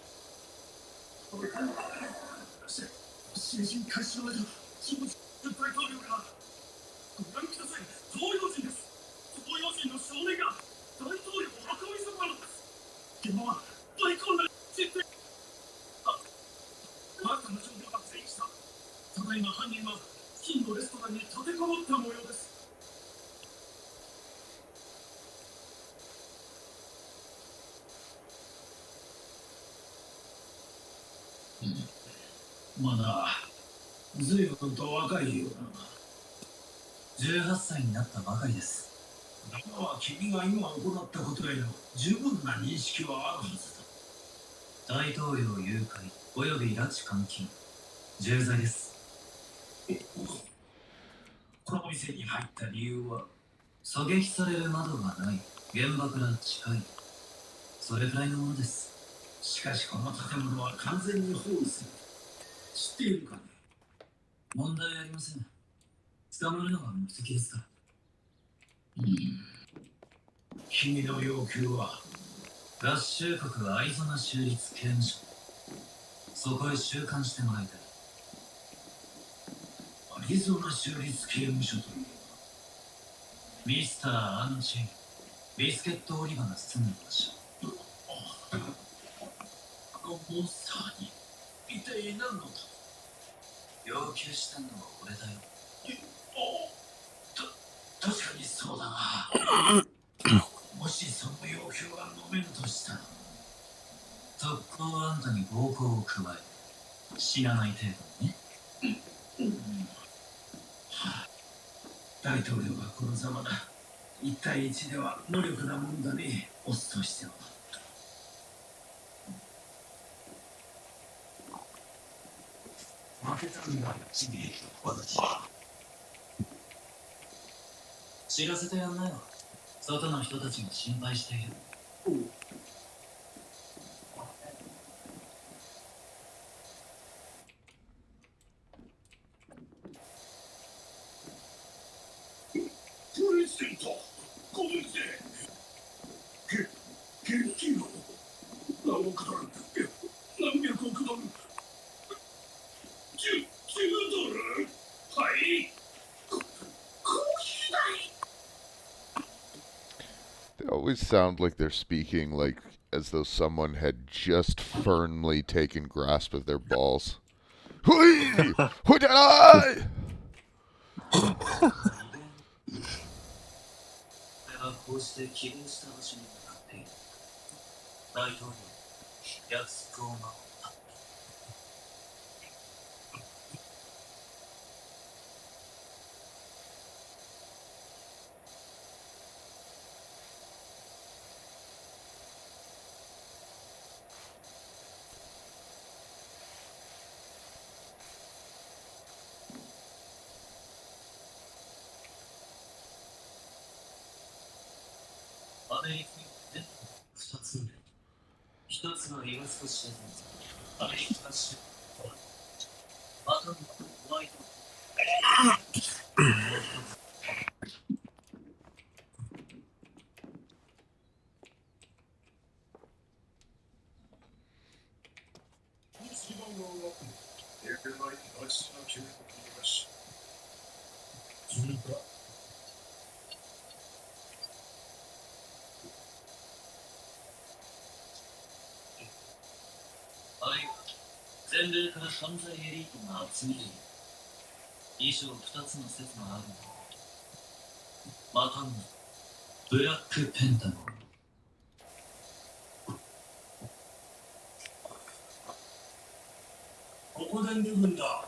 成人開始の間、人物大統領がご覧ください。東洋人です。東洋人の少年が大統領を赤追いするのです。現場は大混乱して新たな情報が発生した。ただいま犯人は付近のレストランに立てこもった模様です。まだ随分と若いようだな。18歳になったばかりです。だが君が今行ったことへの十分な認識はあるはずだ。大統領誘拐および拉致監禁、重罪です。この店に入った理由は、狙撃される窓がない、現場から近い、それくらいのものです。しかしこの建物は完全に包囲する。知っているかね？問題ありません。捕まるのが目的ですから。君の要求は？合衆国アリゾナ州立刑務所。そこへ収監してもらいたい。アリゾナ州立刑務所というのは、ミスター・アンチェイン、ビスケット・オリバが住んでいました。モンスターに一体何のため？要求したのは俺だよ。確かにそうだな。もしその要求が飲めるとしたら、特攻あんたに暴行を加え、死なない程度にね。大統領がこのざまだ。1対1では無力なもんだね、オスとしては。負けたんだ、君、私。知らせてやんなよ。外の人たちが心配している。プレゼント、これで現金を何億ドル、何百億ドル、10ドル、はい、コーヒー代。They always sound like they're speaking like as though someone had just firmly taken grasp of their balls. Hui! Hui did I? こうして希望した場所に向かっている。大統領、約束を守った。アメリカで2つ目。1つは今少しアメリカシあとホワイト。はい、全米から犯罪エリートが集めている。以上2つの説があるの。またのブラックペンタゴン。ここで脱ぐんだ。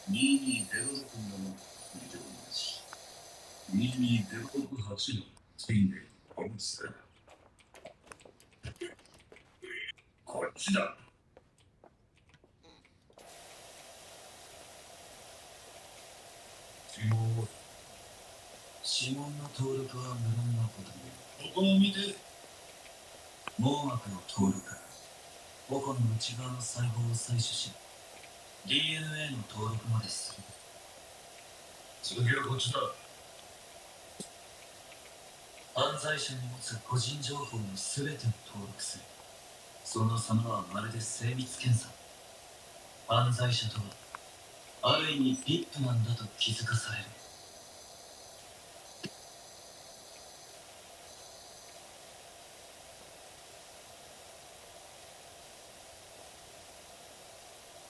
2206のビデオなし。2208のチェインでおむつだ。こっちだ。指紋の登録は無論なことで。ここを見て。網膜の登録。母根の内側の細胞を採取し、DNA の登録までする。続きはこっちだ。犯罪者に持つ個人情報の全てを登録する。その様はまるで精密検査。犯罪者とはある意味ビップなんだと気づかされる。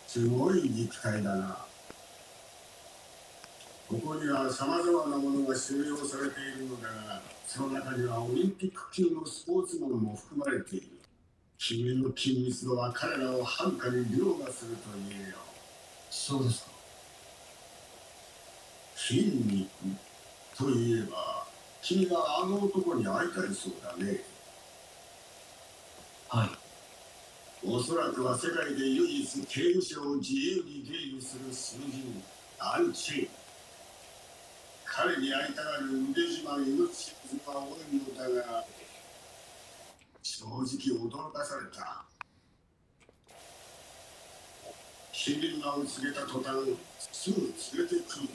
すごい肉体だな。ここにはさまざまなものが収容されているのだが、その中にはオリンピック級のスポーツマンも含まれている。君の緊密度は彼らをはるかに凌駕すると言えよ。そうですか。筋肉といえば、君があの男に会いたいそうだね。はい。おそらくは世界で唯一刑務所を自由に出入りする囚人、アンチェイン。彼に会いたがる腕自慢命は多いのだが、正直驚かされた。市民がを告げた途端、すぐ連れてくる。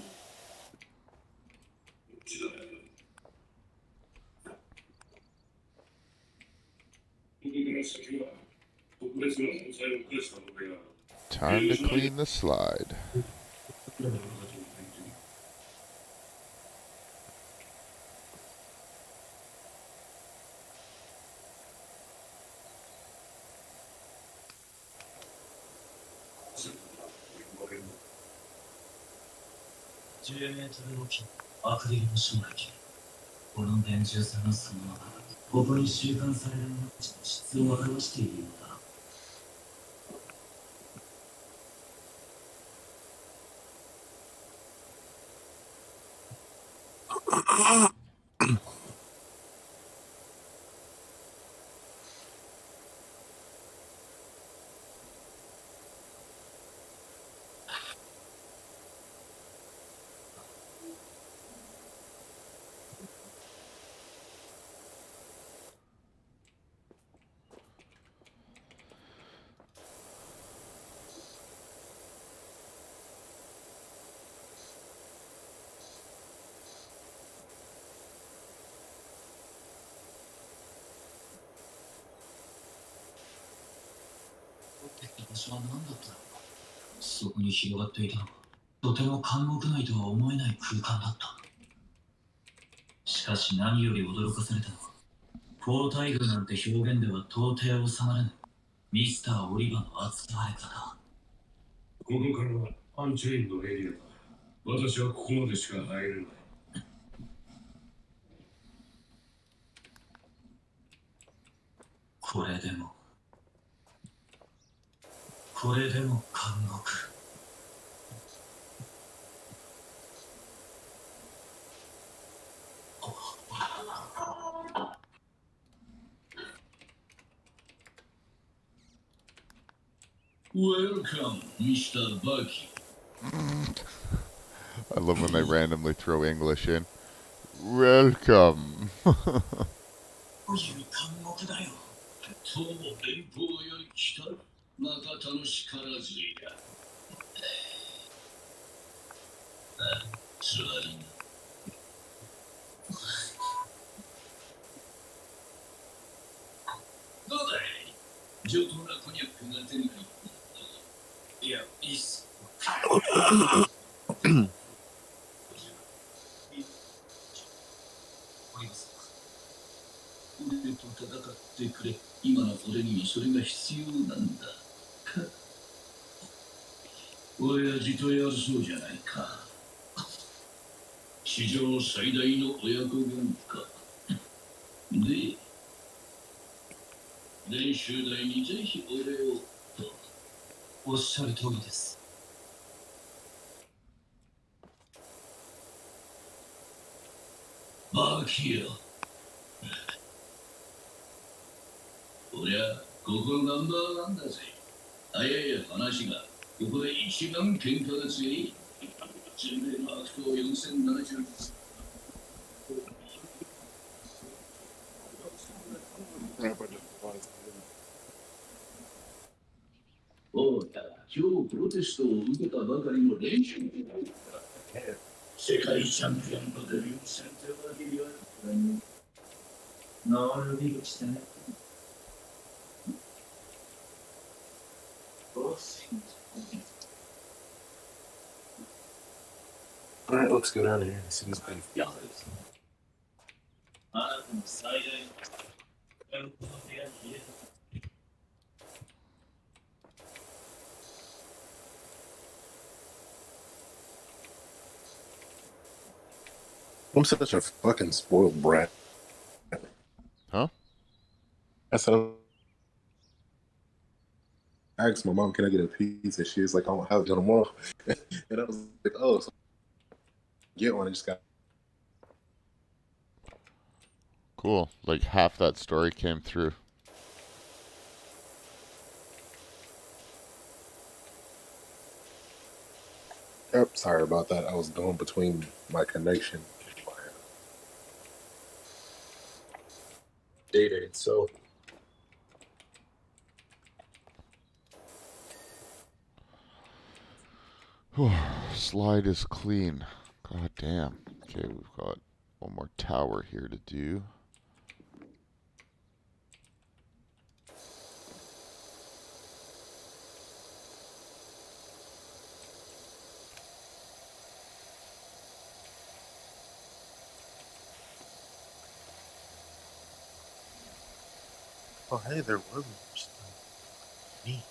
Time to clean the slide. $10 沖アクリルの将来。この厳重さのそのまま、ここに収監される者たちの質を表しているのだ。場所は何だったのか。そこに広がっていたのは、とても監獄内とは思えない空間だった。しかし何より驚かされたのは、交代軍なんて表現では到底収まらぬミスター・オリバの扱われ方。ここからはアンチェインのエリアだ。私はここまでしか入れない。これでも監獄。Welcome, Mr. Bucky. I love when they randomly throw English in. Welcome. どういう単語だよ。当連邦より来た。また楽しからずいや。座りな。どうだい上等なコニャックが手に入った。いや、いいっす。俺と戦ってくれ。今の俺にはそれが必要なんだ。親父とやるそうじゃないか。史上最大の親子喧嘩。で、練習台にぜひ俺をと。おっしゃる通りです。バキよ。俺はここナンバーワンだぜ。早い話が、ここで一番喧嘩が強い。全米の悪党4070。おうだ、今日プロテストを受けたばかりの練習になるから。世界チャンピオンのデビュー戦ってわけには。なるべくしてね。Alright, let's go down here and see this thing. やはりあなたの最大のこの部屋に入れた。I'm such a fucking spoiled brat. Huh? I said, I asked my mom, can I get a pizza? She was like, I don't have it tomorrow. And I was like, oh, so get one. I just got. Cool. Like half that story came through. Yep, sorry about that. I was going between my connection and my data. So Slide is clean. God damn. Okay, we've got one more tower here to do. oh, hey, there was neat.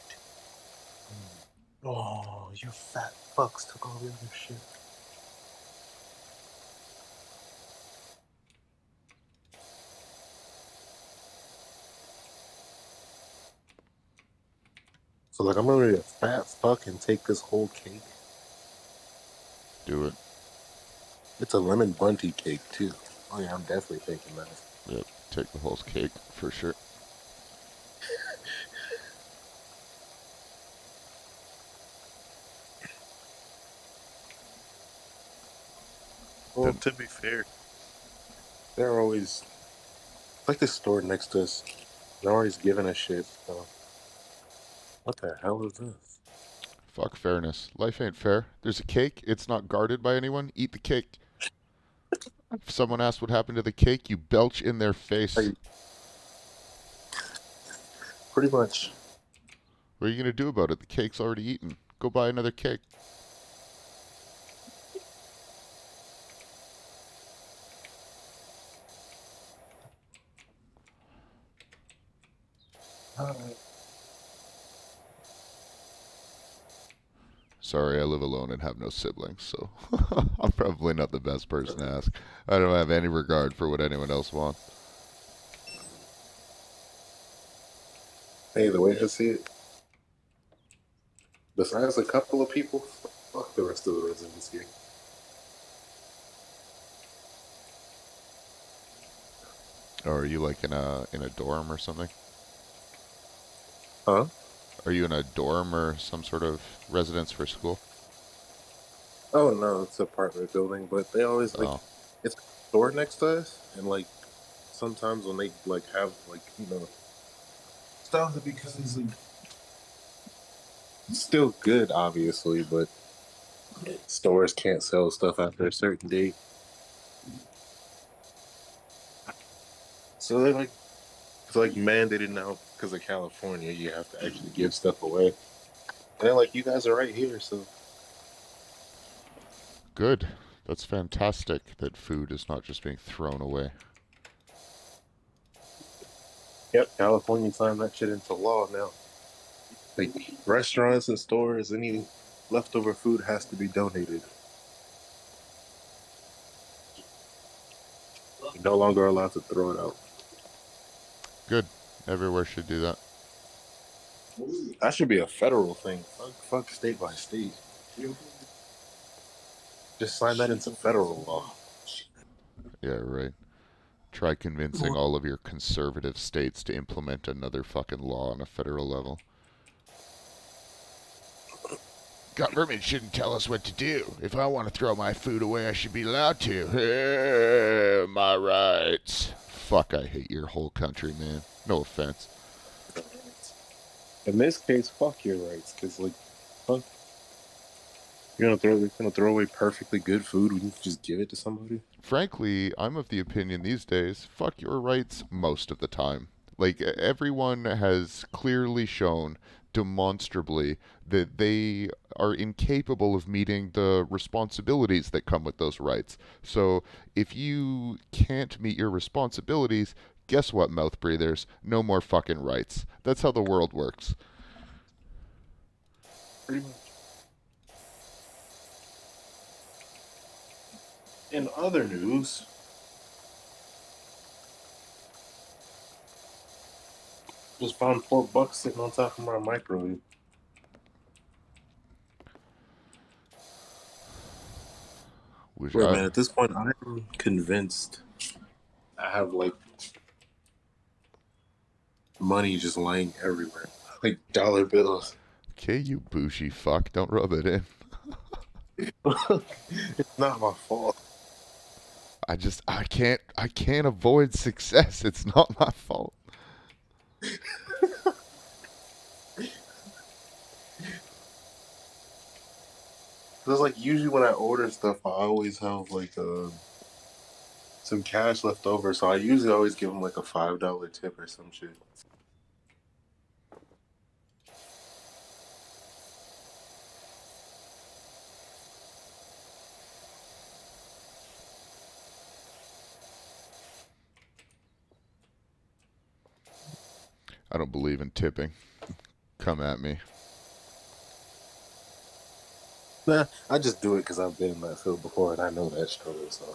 Oh, you fat fucks took all the other shit. So, like, I'm gonna be a fat fuck and take this whole cake. Do it. It's a lemon bunty cake, too. Oh, yeah, I'm definitely taking that. Yep, take the whole cake for sure. Well, to be fair, they're always like this store next to us. They're always giving us shit. So, what the hell is this? Fuck fairness. Life ain't fair. There's a cake. It's not guarded by anyone. Eat the cake. If someone asks what happened to the cake, you belch in their face. Like, pretty much. What are you going to do about it? The cake's already eaten. Go buy another cake. Sorry, I live alone and have no siblings, so I'm probably not the best person to ask. I don't have any regard for what anyone else wants. Hey, the way I see it, besides a couple of people, fuck the rest of the residents here. Or are you like in a dorm or something? Huh? Are you in a dorm or some sort of residence for school? Oh no, it's an apartment building, but they always like Oh, it's a store next to us, and like sometimes when they like have like stuff that because it's like still good, obviously, but stores can't sell stuff after a certain date, so they're like it's like mandated now because of California. You have to actually give stuff away, and they're like, you guys are right here, so good. That's fantastic that food is not just being thrown away. yep, California signed that shit into law now. Like restaurants and stores, any leftover food has to be donated. You're no longer allowed to throw it out. Good. Everywhere should do that. That should be a federal thing. Fuck state by state. Just sign that into federal law. Yeah, right. Try convincing all of your conservative states to implement another fucking law on a federal level. Government shouldn't tell us what to do. If I want to throw my food away, I should be allowed to. My rights. Fuck, I hate your whole country, man. No offense. In this case, fuck your rights, because like, fuck, you're gonna throw away perfectly good food when you can just give it to somebody. Frankly, I'm of the opinion these days, fuck your rights most of the time. Like, everyone has clearly shown demonstrably that they are incapable of meeting the responsibilities that come with those rights. So, if you can't meet your responsibilities, guess what, mouth breathers? No more fucking rights. That's how the world works. Pretty much. In other news, just found $4 sitting on top of my microwave. Which Wait, man, at this point, I'm convinced I have like money just lying everywhere, like dollar bills. okay, you bougie fuck, don't rub it in. It's not my fault. I can't avoid success. It's not my fault. Because like usually when I order stuff, I always have like some cash left over, so I usually always give them like a $5 tip or some shit. I don't believe in tipping. Come at me. Nah, I just do it because I've been in that field before and I know that struggle. So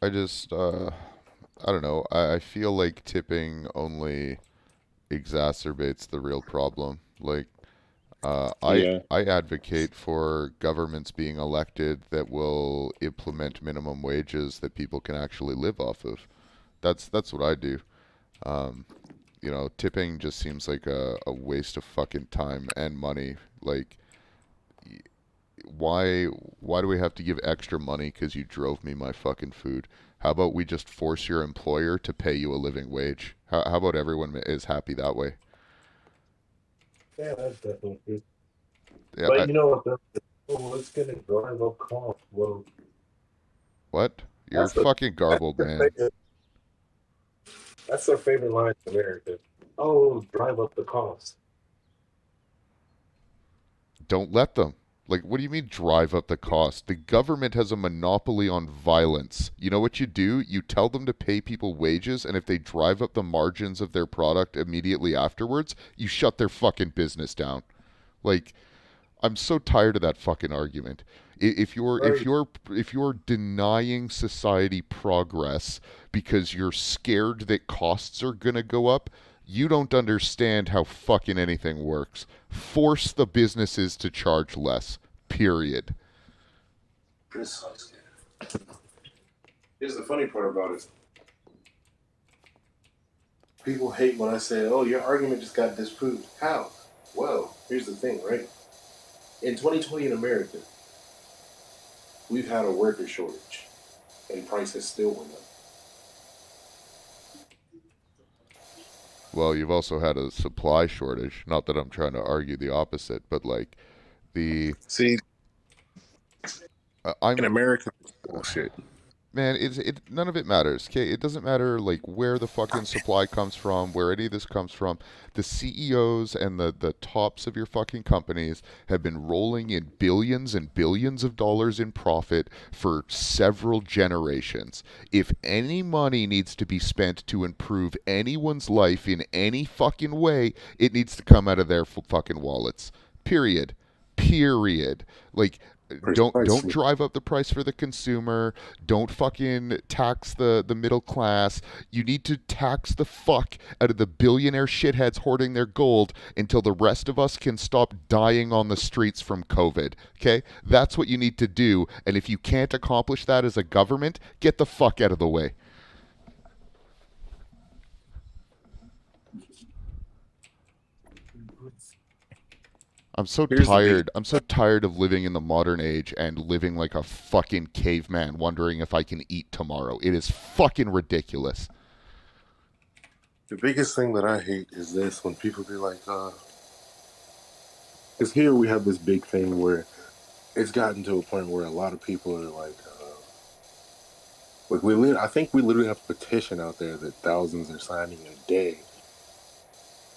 I just, I don't know. I feel like tipping only exacerbates the real problem. Like, yeah, I advocate for governments being elected that will implement minimum wages that people can actually live off of. That's what I do. Um, tipping just seems like a waste of fucking time and money. Like, why do we have to give extra money because you drove me my fucking food? How about we just force your employer to pay you a living wage? How about everyone is happy that way? yeah, that's definitely true. Yeah, But you know what? It's gonna drive up cost. Well, what? You're that's the fucking garbled, man. that's their favorite line in America. Oh, drive up the cost. Don't let them. Like, what do you mean drive up the cost? The government has a monopoly on violence. You know what you do? You tell them to pay people wages, and if they drive up the margins of their product immediately afterwards, you shut their fucking business down. Like, I'm so tired of that fucking argument. If you're denying society progress because you're scared that costs are gonna go up, you don't understand how fucking anything works. Force the businesses to charge less. Period. Precisely. Here's the funny part about it. People hate when I say, "Oh, your argument just got disproved." How? Well, here's the thing, right? In 2020 in America, we've had a worker shortage, and prices still went up. Well, you've also had a supply shortage. Not that I'm trying to argue the opposite, but like the See, in I'm America, it's bullshit. man, none of it matters. Okay, it doesn't matter like where the fucking supply comes from, where any of this comes from. The CEOs and the tops of your fucking companies have been rolling in billions and billions of dollars in profit for several generations. If any money needs to be spent to improve anyone's life in any fucking way, it needs to come out of their fucking wallets. Period. Period. Like don't Precisely. drive up the price for the consumer. Don't fucking tax the middle class. You need to tax the fuck out of the billionaire shitheads hoarding their gold until the rest of us can stop dying on the streets from COVID. Okay? That's what you need to do. And if you can't accomplish that as a government, get the fuck out of the way. I'm so Here's the big. tired. I'm so tired of living in the modern age and living like a fucking caveman, wondering if I can eat tomorrow. It is fucking ridiculous. The biggest thing that I hate is this when people be like, because here we have this big thing where it's gotten to a point where a lot of people are like I think we literally have a petition out there that thousands are signing a day,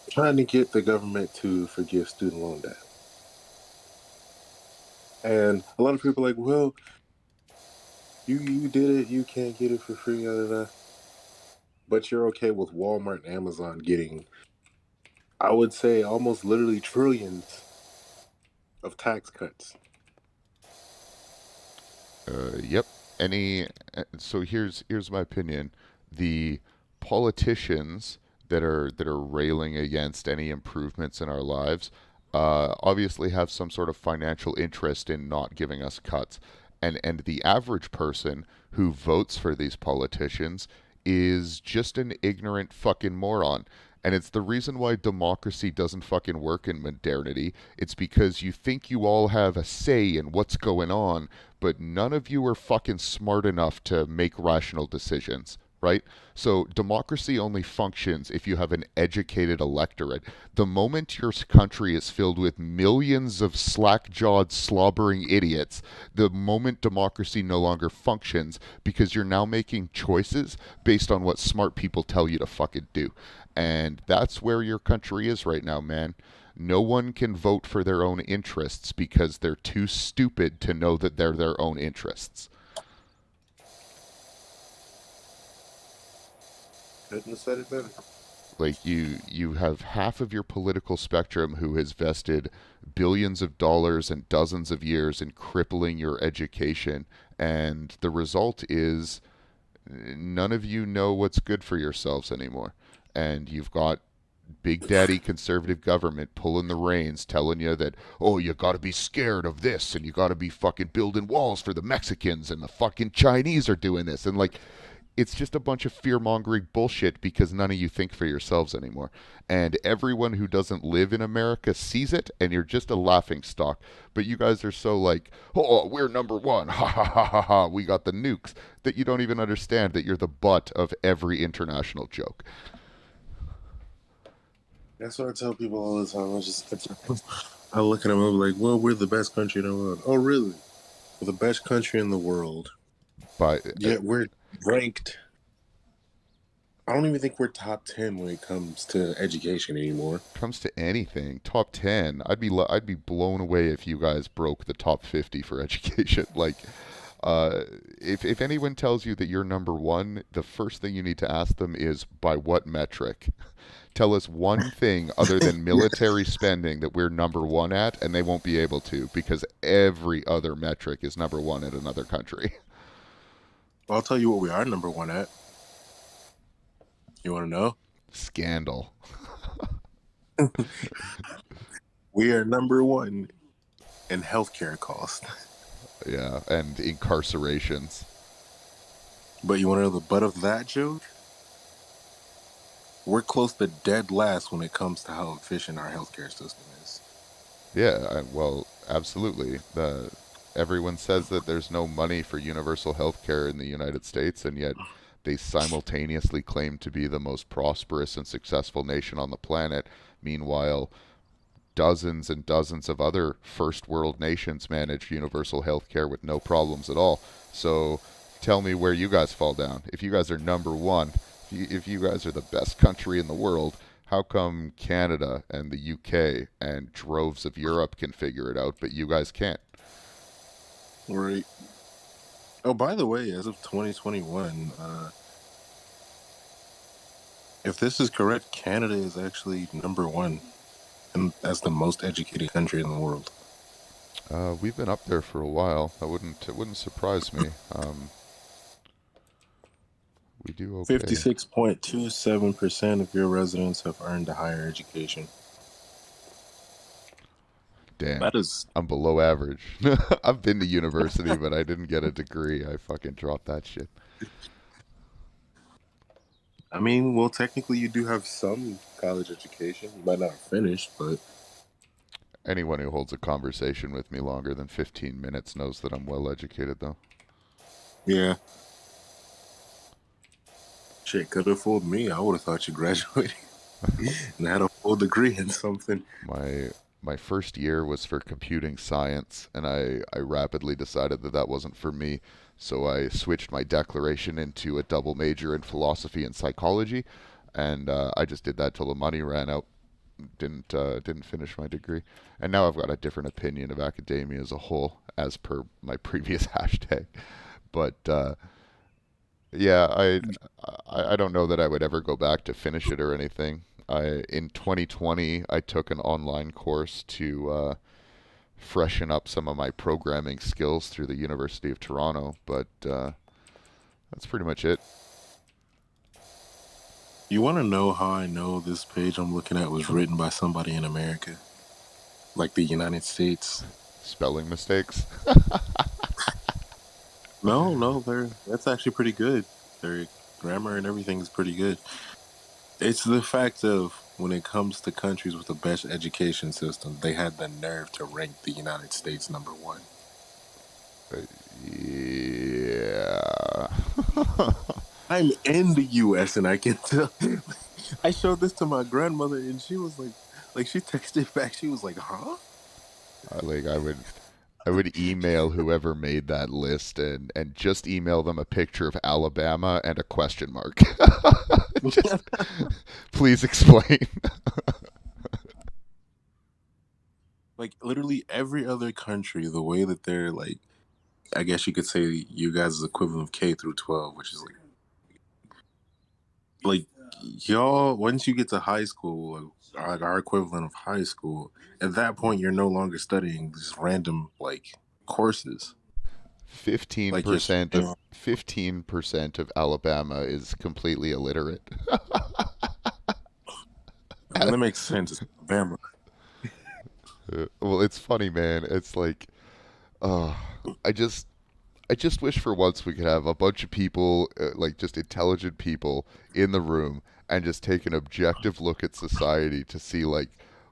trying to get the government to forgive student loan debt. And a lot of people are like, well, you did it, you can't get it for free, but you're okay with Walmart and Amazon getting, I would say, almost literally trillions of tax cuts. Yep. So here's my opinion. The politicians that are railing against any improvements in our lives obviously have some sort of financial interest in not giving us cuts. And the average person who votes for these politicians is just an ignorant fucking moron. And it's the reason why democracy doesn't fucking work in modernity. It's because you think you all have a say in what's going on, but none of you are fucking smart enough to make rational decisions, right? So democracy only functions if you have an educated electorate. The moment your country is filled with millions of slack-jawed, slobbering idiots, the moment democracy no longer functions because you're now making choices based on what smart people tell you to fucking do. And that's where your country is right now, man. No one can vote for their own interests because they're too stupid to know that they're their own interests. Couldn't have said it better. Like you have half of your political spectrum who has vested billions of dollars and dozens of years in crippling your education, and the result is none of you know what's good for yourselves anymore. And you've got big daddy conservative government pulling the reins, telling you that, oh, you gotta be scared of this and you gotta be fucking building walls for the Mexicans and the fucking Chinese are doing this. And like, it's just a bunch of fear mongering bullshit because none of you think for yourselves anymore. And everyone who doesn't live in America sees it, and you're just a laughing stock. But you guys are so like, oh, we're number one. Ha ha ha ha ha. We got the nukes. That you don't even understand that you're the butt of every international joke. That's what I tell people all the time. I look at them and I'm like, well, we're the best country in the world. Oh, really? We're the best country in the world. But Yet we're ranked. I don't even think we're top 10 when it comes to education anymore. comes to anything, top 10, I'd be blown away if you guys broke the top 50 for education. Like, if anyone tells you that you're number one, the first thing you need to ask them is by what metric. Tell us one thing other than military spending that we're number one at, and they won't be able to because every other metric is number one in another country. I'll tell you what we are number one at. You want to know? Scandal. We are number one in healthcare costs. Yeah, and incarcerations. But you want to know the butt of that joke? We're close to dead last when it comes to how efficient our healthcare system is. Yeah, well, absolutely. Everyone says that there's no money for universal health care in the United States, and yet they simultaneously claim to be the most prosperous and successful nation on the planet. Meanwhile, dozens and dozens of other first world nations manage universal health care with no problems at all. So tell me where you guys fall down. If you guys are number one, if you guys are the best country in the world, how come Canada and the UK and droves of Europe can figure it out, but you guys can't? Right. Oh, by the way, as of 2021, if this is correct, Canada is actually number one and as the most educated country in the world. We've been up there for a while. It wouldn't surprise me. We do okay. 56.27% of your residents have earned a higher education. Damn. That is... I'm below average. I've been to university, but I didn't get a degree. I fucking dropped that shit. I mean, well, technically you do have some college education. You might not have finished, but... Anyone who holds a conversation with me longer than 15 minutes knows that I'm well educated, though. Yeah. Shit, could have fooled me. I would have thought you graduated and had a full degree in something. My first year was for computing science, and I rapidly decided that that wasn't for me, so I switched my declaration into a double major in philosophy and psychology, and I just did that till the money ran out. Didn't finish my degree, and now I've got a different opinion of academia as a whole, as per my previous hashtag. But yeah, I don't know that I would ever go back to finish it or anything. In 2020 I took an online course to freshen up some of my programming skills through the University of Toronto, but that's pretty much it. You want to know how I know this page I'm looking at was written by somebody in America? Like the United States? Spelling mistakes? No, that's actually pretty good. Their grammar and everything is pretty good. It's the fact of when it comes to countries with the best education system, they had the nerve to rank the United States number one. Yeah. I'm in the U.S. and I can tell. I showed this to my grandmother and she was like she texted back. She was like, "Huh?" I would email whoever made that list and just email them a picture of Alabama and a question mark. Just, please explain. Like literally every other country, the way that they're like, I guess you could say you guys' equivalent of K through 12, which is like y'all. Once you get to high school, like our equivalent of high school, at that point you're no longer studying just random like courses. 15% of 15% of Alabama is completely illiterate. And that makes sense. It's Alabama. Well, it's funny, man. It's like, I just wish for once we could have a bunch of people, like just intelligent people, in the room and just take an objective look at society to see like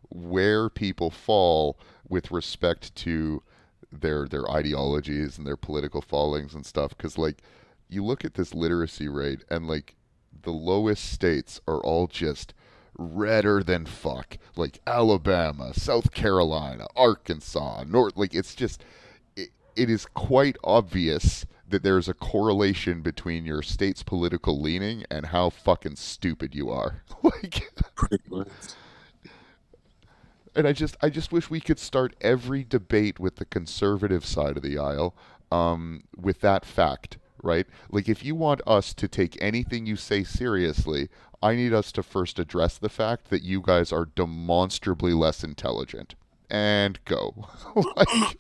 where people fall with respect to their ideologies and their political fallings and stuff. Because like you look at this literacy rate and like the lowest states are all just redder than fuck, like Alabama, South Carolina, Arkansas, North. Like it's just it is quite obvious that there's a correlation between your state's political leaning and how fucking stupid you are. Like, Pretty much. and I just wish we could start every debate with the conservative side of the aisle, with that fact, right? Like, if you want us to take anything you say seriously, I need us to first address the fact that you guys are demonstrably less intelligent. And go. Like,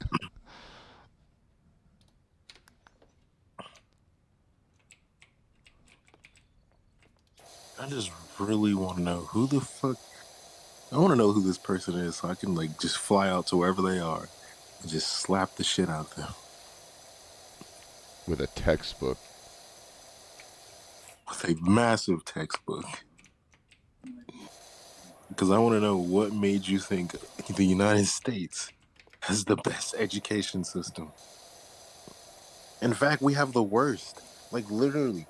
I just really want to know who the fuck. I want to know who this person is so I can like just fly out to wherever they are and just slap the shit out of them. with a textbook. with a massive textbook. Because I want to know what made you think the United States has the best education system. In fact, we have the worst. Like, literally,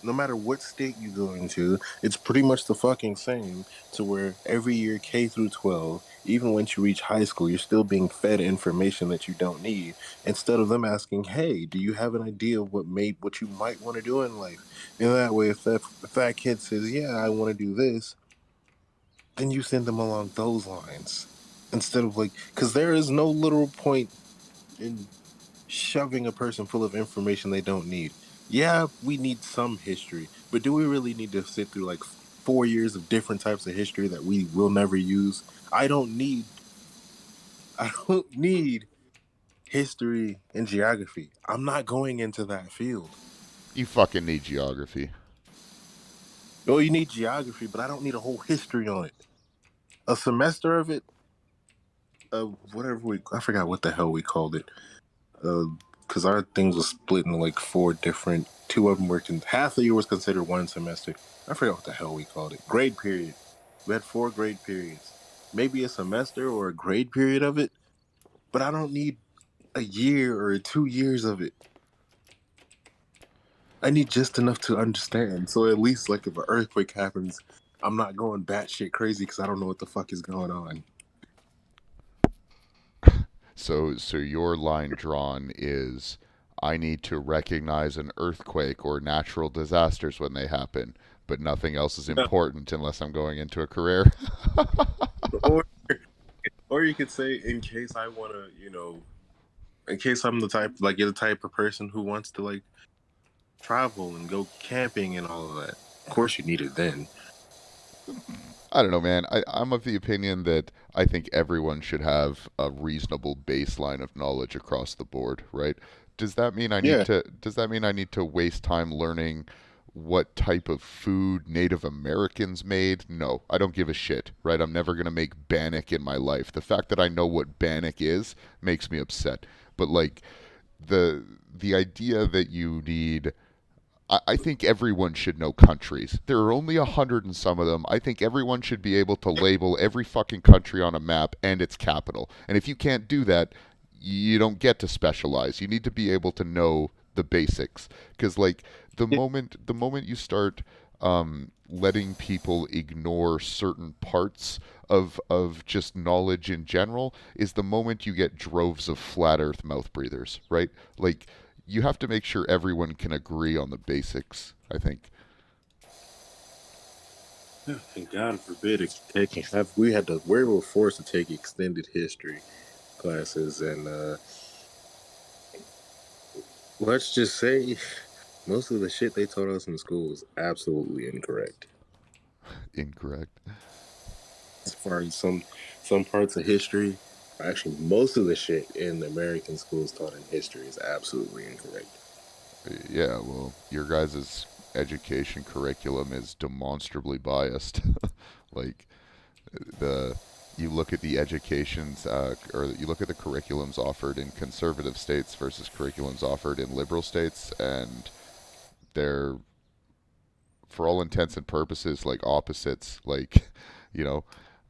no matter what state you go into, it's pretty much the fucking same, to where every year K through 12, even once you reach high school, you're still being fed information that you don't need, instead of them asking, hey, do you have an idea of what you might want to do in life? And that way, if that kid says, yeah, I want to do this, then you send them along those lines. Instead of like, because there is no literal point in shoving a person full of information they don't need. Yeah, we need some history, but do we really need to sit through like 4 years of different types of history that we will never use? I don't need history and geography. I'm not going into that field. You fucking need geography. Oh, you need geography, but I don't need a whole history on it. A semester of it, I forgot what the hell we called it. Because our things was split into like four different. Two of them were half the year was considered one semester. I forgot what the hell we called it. Grade period. We had 4 grade periods. Maybe a semester or a grade period of it, but I don't need a year or 2 years of it. I need just enough to understand. So at least, like, if an earthquake happens, I'm not going batshit crazy because I don't know what the fuck is going on. So your line drawn is I need to recognize an earthquake or natural disasters when they happen, but nothing else is important unless I'm going into a career. or, or you could say, in case I want to, in case I'm you're the type of person who wants to, like, travel and go camping and all of that. Of course you need it then. I don't know, man. I'm of the opinion that I think everyone should have a reasonable baseline of knowledge across the board, right? Does that mean Yeah. does that mean I need to waste time learning what type of food Native Americans made? No, I don't give a shit, right? I'm never going to make bannock in my life. The fact that I know what bannock is makes me upset. But like the idea that you need I think everyone should know countries. There are only 100 and some of them. I think everyone should be able to label every fucking country on a map and its capital. And if you can't do that, you don't get to specialize. You need to be able to know the basics. Because like the moment you start letting people ignore certain parts of just knowledge in general is the moment you get droves of flat Earth mouth breathers, right? Like you have to make sure everyone can agree on the basics, I think. And God forbid we were forced to take extended history classes, and let's just say most of the shit they taught us in school is absolutely incorrect. Incorrect. As far as some parts of history, actually most of the shit in the American schools taught in history is absolutely incorrect. Yeah, well, your guys' education curriculum is demonstrably biased. Like the you look at the educations or you look at the curriculums offered in conservative states versus curriculums offered in liberal states, and they're for all intents and purposes like opposites. Like you know,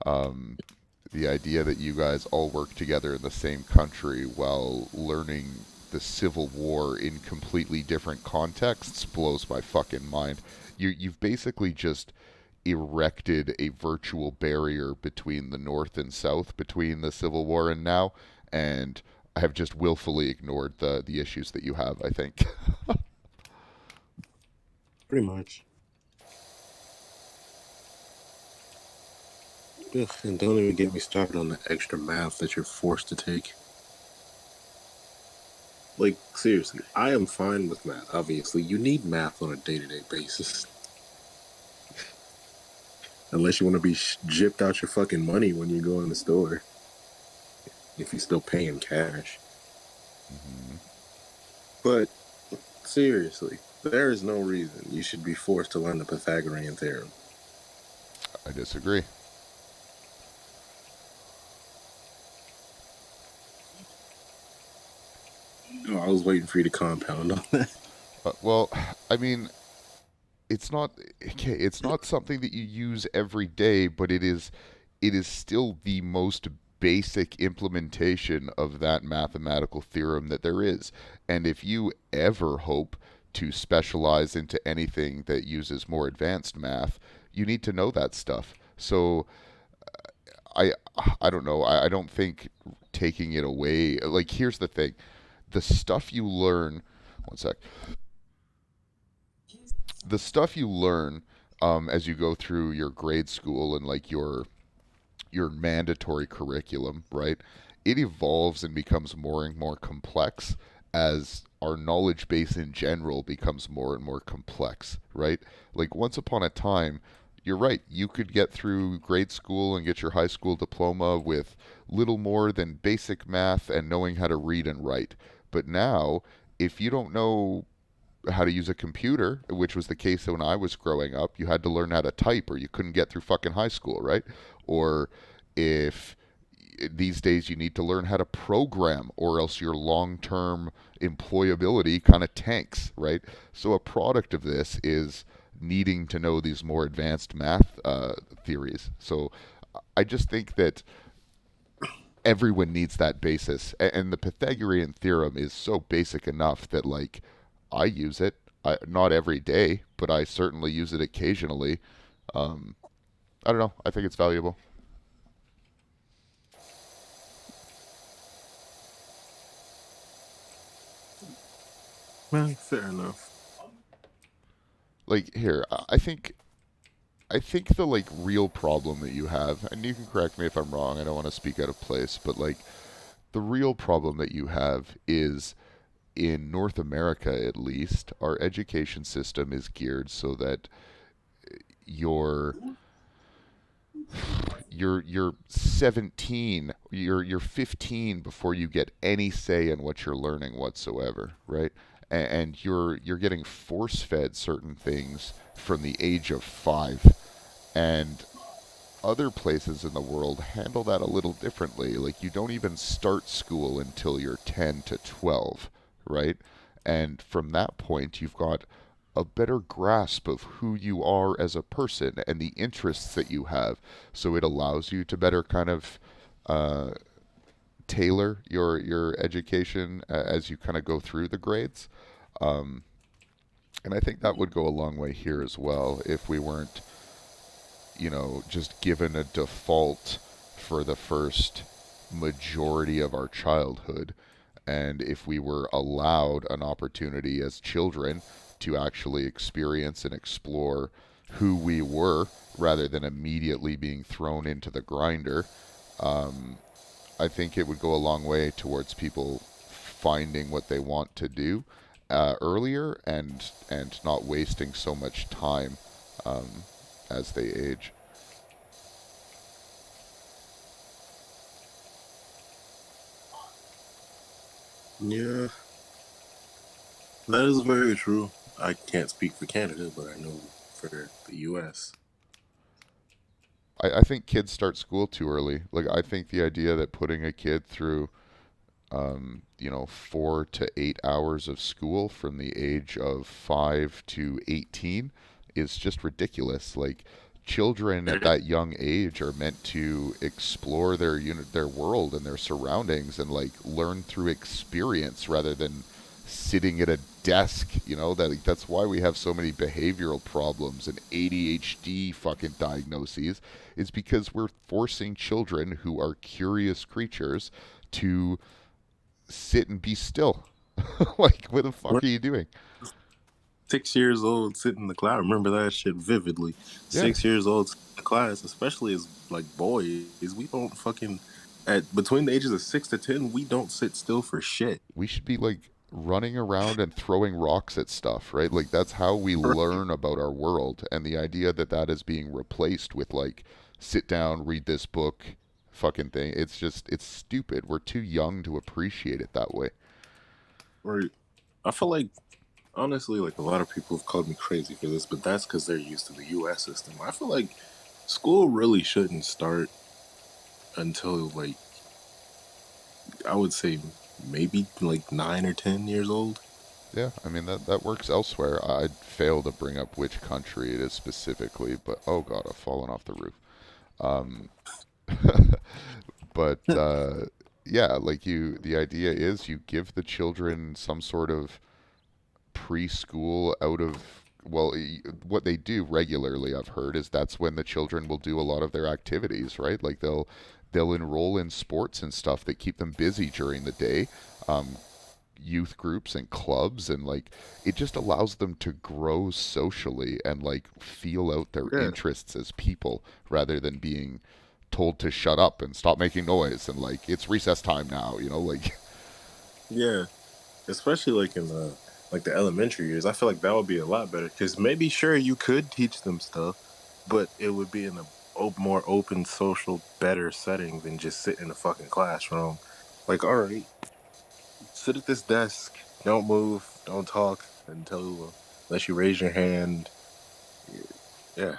um, the idea that you guys all work together in the same country while learning the Civil War in completely different contexts blows my fucking mind. You've basically just erected a virtual barrier between the North and South between the Civil War and now, and I have just willfully ignored the issues that you have, I think. Pretty much. Ugh, and don't even get me started on the extra math that you're forced to take. Like, seriously, I am fine with math. Obviously, you need math on a day-to-day basis. Unless you want to be gypped out your fucking money when you go in the store. If you're still paying cash. Hmm. But, seriously, there is no reason you should be forced to learn the Pythagorean theorem. I disagree. Oh, I was waiting for you to compound on that. Well, I mean, it's not okay, it's not something that you use every day, but it is still the most basic implementation of that mathematical theorem that there is. And if you ever hope to specialize into anything that uses more advanced math, you need to know that stuff. So I I don't know. I don't think taking it away, like, here's the thing. The stuff you learn, one sec. The stuff you learn as you go through your grade school and like your mandatory curriculum, right? It evolves and becomes more and more complex as our knowledge base in general becomes more and more complex, right? Like once upon a time, you're right, you could get through grade school and get your high school diploma with little more than basic math and knowing how to read and write. But now, if you don't know how to use a computer, which was the case when I was growing up, you had to learn how to type or you couldn't get through fucking high school, right? Or if these days you need to learn how to program or else your long-term employability kind of tanks, right? So a product of this is needing to know these more advanced math theories. So I just think that everyone needs that basis. And the Pythagorean theorem is so basic enough that, like, I use it. Not every day, but I certainly use it occasionally. Um, I don't know. I think it's valuable. Well, fair enough. Like here, I think the like real problem that you have, and you can correct me if I'm wrong. I don't want to speak out of place, but like the real problem that you have is in North America, at least, our education system is geared so that you're you're 17, you're 15 before you get any say in what you're learning whatsoever, right? And you're getting force fed certain things from the age of 5. And other places in the world handle that a little differently. Like you don't even start school until you're 10 to 12, right? And from that point, you've got a better grasp of who you are as a person and the interests that you have. So it allows you to better kind of uh, tailor your education as you kind of go through the grades. Um, and I think that would go a long way here as well if we weren't, just given a default for the first majority of our childhood. And if we were allowed an opportunity as children to actually experience and explore who we were rather than immediately being thrown into the grinder, um, I think it would go a long way towards people finding what they want to do earlier and not wasting so much time um, as they age. Yeah, that is very true. I can't speak for Canada, but I know for the U.S. I think kids start school too early. Like I think the idea that putting a kid through 4 to 8 hours of school from the age of 5 to 18 is just ridiculous. Like children at that young age are meant to explore their world and their surroundings and like learn through experience rather than sitting at a desk. That's why we have so many behavioral problems and ADHD fucking diagnoses, is because we're forcing children who are curious creatures to sit and be still. Like, what the fuck We're are you doing? 6 years old, sitting in the class. I remember that shit vividly. Yeah, 6 years old, sitting in the class, especially as like boys, we don't fucking at between the ages of 6 to 10, we don't sit still for shit. we should be like running around and throwing rocks at stuff, right? Like, that's how we learn about our world. And the idea that that is being replaced with, like, sit down, read this book fucking thing, it's stupid. We're too young to appreciate it that way. Right. I feel like honestly, like a lot of people have called me crazy for this, but that's because they're used to the U.S. system. I feel like school really shouldn't start until like I would say maybe like 9 or 10 years old. Yeah, I mean that works elsewhere. I'd fail to bring up which country it is specifically, but oh god, I've fallen off the roof. Um, but yeah, like the idea is you give the children some sort of preschool out of well, what they do regularly, I've heard, is that's when the children will do a lot of their activities, right? Like they'll enroll in sports and stuff that keep them busy during the day. Um, Youth groups and clubs, and like it just allows them to grow socially and like feel out their Yeah, interests as people rather than being told to shut up and stop making noise and like it's recess time now, like yeah. Especially like in the elementary years, I feel like that would be a lot better because maybe sure you could teach them stuff, but it would be in a more open, social, better setting than just sitting in a fucking classroom. Like, all right, sit at this desk, don't move, don't talk until unless you raise your hand. Yeah,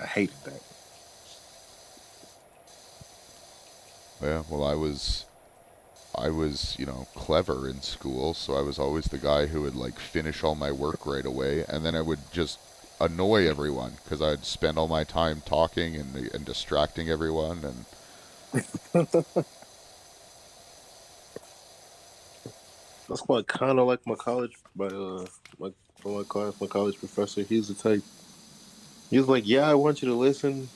I hated that. yeah, well I was clever in school, so I was always the guy who would like finish all my work right away, and then I would just annoy everyone because I'd spend all my time talking and distracting everyone. And That's why kind of like my college, my from my class, my college professor. He's the type. He was like, "Yeah, I want you to listen,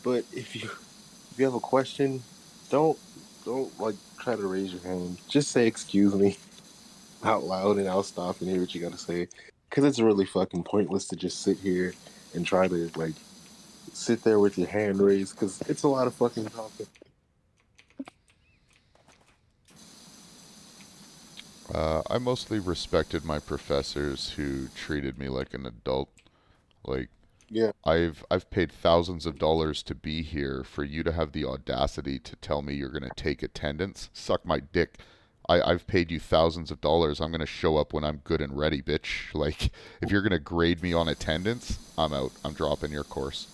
but if you have a question, don't don't like try to raise your hand. Just say excuse me out loud, and I'll stop and hear what you got to say. Because it's really fucking pointless to just sit here and try to like sit there with your hand raised. Because it's a lot of fucking talking. I mostly respected my professors who treated me like an adult. Like Yeah, I've paid thousands of dollars to be here for you to have the audacity to tell me you're gonna take attendance. Suck my dick. I've paid you thousands of dollars. I'm gonna show up when I'm good and ready, bitch. Like if you're gonna grade me on attendance, I'm out. I'm dropping your course.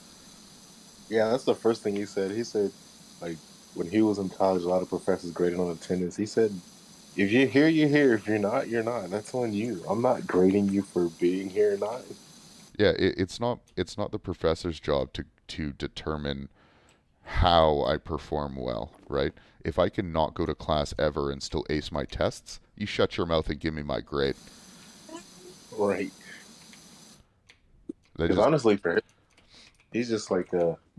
yeah. That's the first thing he said. He said, like when he was in college, a lot of professors graded on attendance. He said, "If you're here, you're here. If you're not, you're not. That's on you. I'm not grading you for being here or not." Yeah, it's not the professor's job to determine how I perform well, right? If I can not go to class ever and still ace my tests, you shut your mouth and give me my grade. Right. They Because just honestly, for him, he's just like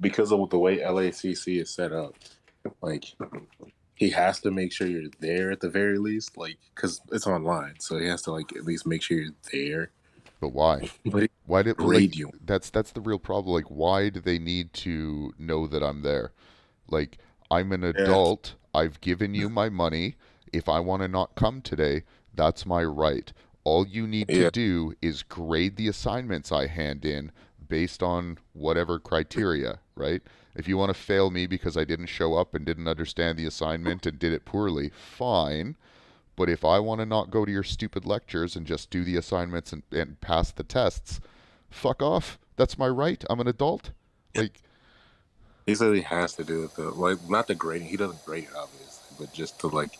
because of the way LACC is set up, like he has to make sure you're there at the very least, like because it's online, so he has to like at least make sure you're there. but why? But he Why did grade like you. that's the real problem. Like why do they need to know that I'm there? Like I'm an Yeah, adult. I've given you my money. If I want to not come today, that's my right. All you need to yeah, do is grade the assignments I hand in based on whatever criteria, right? If you want to fail me because I didn't show up and didn't understand the assignment and did it poorly, fine. But if I want to not go to your stupid lectures and just do the assignments and pass the tests, fuck off. That's my right. I'm an adult. Like, he said he has to do it though. Like not the grading, he doesn't grade it obviously, but just to like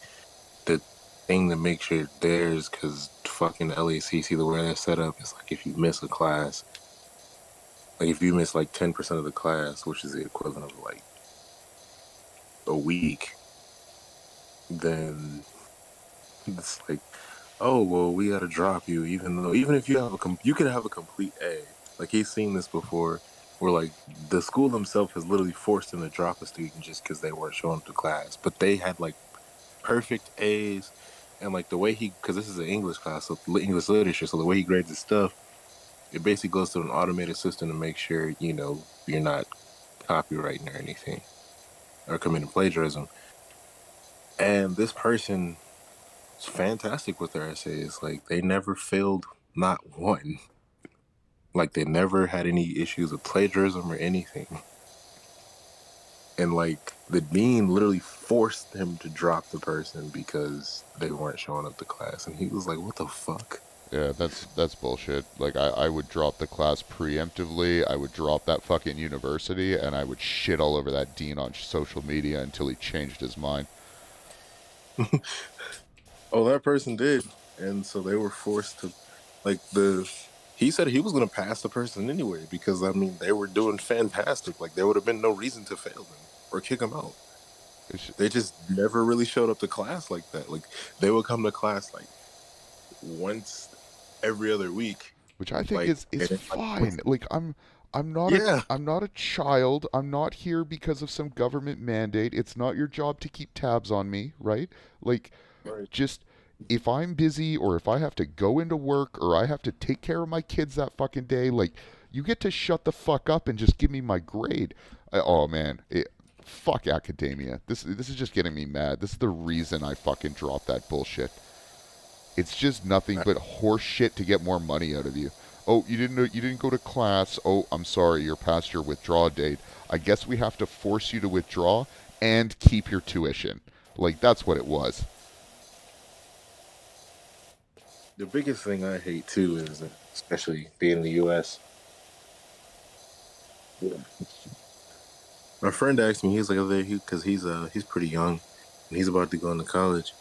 the thing to make sure there's because fucking LACC the way they're set up is like if you miss a class, like if you miss like 10% of the class, which is the equivalent of like a week, then it's like, oh well, we gotta drop you, even if you have you could have a complete A. Like he's seen this before, where like the school themselves has literally forced him to drop a student just because they weren't showing up to class, but they had like perfect A's, and like the way because this is an English class, so English literature, so the way he grades his stuff, it basically goes to an automated system to make sure you're not copywriting or anything or committing plagiarism. And this person is fantastic with their essays. Like they never failed, not one. Like they never had any issues with plagiarism or anything. And like the dean literally forced him to drop the person because they weren't showing up to class, and he was like, "What the fuck?" yeah, that's bullshit. Like I would drop the class preemptively. I would drop that fucking university and I would shit all over that dean on social media until he changed his mind. Oh, that person did. and so they were forced to, like he said he was going to pass the person anyway because I mean they were doing fantastic. Like there would have been no reason to fail them or kick them out. It's, They just never really showed up to class like that. Like they would come to class like once every other week. which I think Like is and it, like fine. Like yeah, I'm not a child. I'm not here because of some government mandate. It's not your job to keep tabs on me, right? Like right. just if I'm busy or if I have to go into work or I have to take care of my kids that fucking day, like you get to shut the fuck up and just give me my grade. Oh man, fuck academia. This is just getting me mad. This is the reason I fucking dropped that bullshit. It's just nothing but horse shit to get more money out of you. Oh, you didn't go to class. Oh, I'm sorry, you're past your withdrawal date. I guess we have to force you to withdraw and keep your tuition. Like that's what it was. The biggest thing I hate too is, especially being in the U.S. My friend asked me, he's like, oh, because he's pretty young, and he's about to go into college,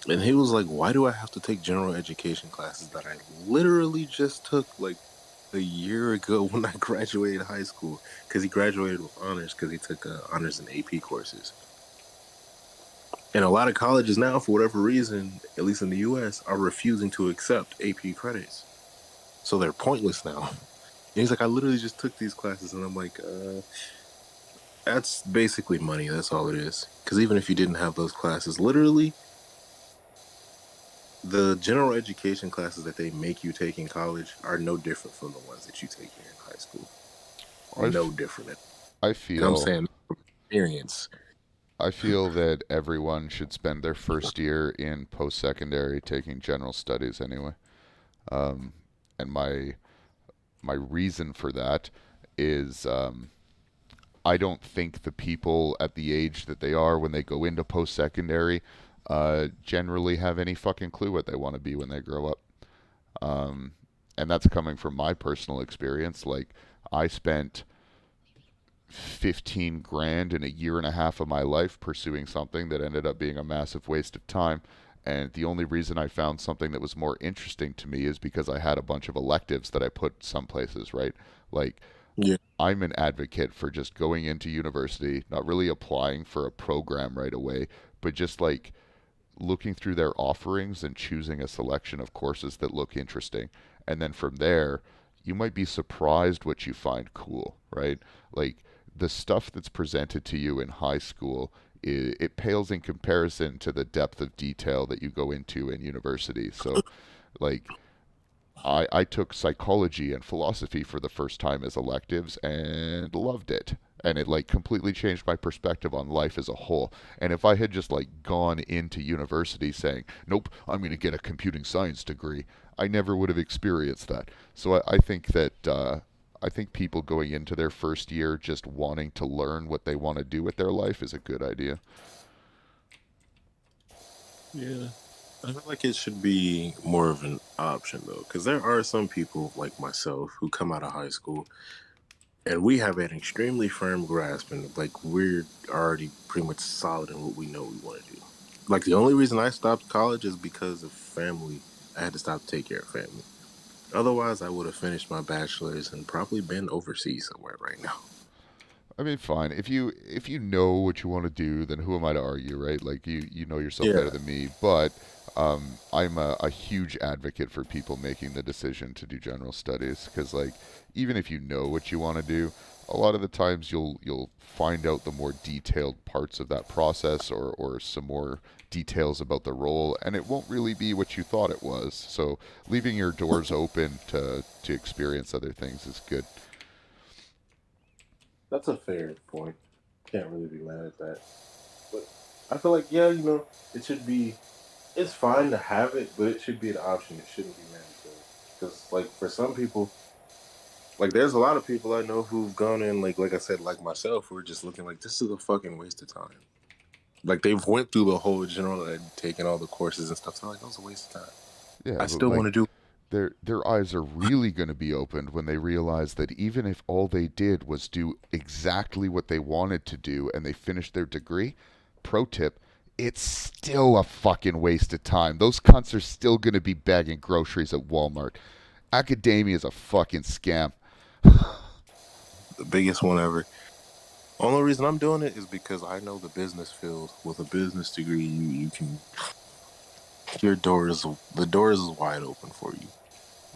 and he was like, why do I have to take general education classes that I literally just took like a year ago when I graduated high school? Because he graduated with honors because he took honors in AP courses. And a lot of colleges now, for whatever reason, at least in the U.S., are refusing to accept AP credits, so they're pointless now. And he's like, I literally just took these classes, and I'm like, that's basically money. That's all it is. Because even if you didn't have those classes, literally, the general education classes that they make you take in college are no different from the ones that you take here in high school. I, No f- different. I And I'm feel saying experience. I feel that everyone should spend their first year in post-secondary taking general studies anyway. Um, and my reason for that is I don't think the people at the age that they are when they go into post-secondary generally have any fucking clue what they want to be when they grow up. Um, and that's coming from my personal experience. Like I spent 15 grand in a year and a half of my life pursuing something that ended up being a massive waste of time. And the only reason I found something that was more interesting to me is because I had a bunch of electives that I put some places, right? Like, Yeah. I'm an advocate for just going into university, not really applying for a program right away, but just like looking through their offerings and choosing a selection of courses that look interesting. And then from there, you might be surprised what you find cool, right? Like the stuff that's presented to you in high school, it pales in comparison to the depth of detail that you go into in university. So, like, I took psychology and philosophy for the first time as electives and loved it. And it like completely changed my perspective on life as a whole. And if I had just like gone into university saying, nope, I'm going to get a computing science degree, I never would have experienced that. So I think that I think people going into their first year just wanting to learn what they want to do with their life is a good idea. Yeah. I feel like it should be more of an option though, because there are some people like myself who come out of high school and we have an extremely firm grasp and like we're already pretty much solid in what we know we want to do. Like the only reason I stopped college is because of family. I had to stop to take care of family. Otherwise, I would have finished my bachelor's and probably been overseas somewhere right now. I mean, fine. If you know what you want to do, then who am I to argue, right? Like you know yourself better Yeah. than me. But I'm a huge advocate for people making the decision to do general studies because, like, even if you know what you want to do, a lot of the times you'll find out the more detailed parts of that process or some more details about the role, and it won't really be what you thought it was. So leaving your doors open to experience other things is good. That's a fair point. Can't really be mad at that. But I feel like, yeah, it should be, it's fine to have it, but it should be an option. It shouldn't be mandatory. Because, like, for some people, like, there's a lot of people I know who've gone in, like I said, like myself, who are just looking like, this is a fucking waste of time. Like, they've went through the whole general ed, taken all the courses and stuff. So, like, that was a waste of time. Yeah, I but still want like to do. their eyes are really going to be opened when they realize that even if all they did was do exactly what they wanted to do and they finished their degree, pro tip, it's still a fucking waste of time. Those cunts are still going to be bagging groceries at Walmart. Academia is a fucking scam. The biggest one ever. Only reason I'm doing it is because I know the business field. With a business degree, you can the doors is wide open for you.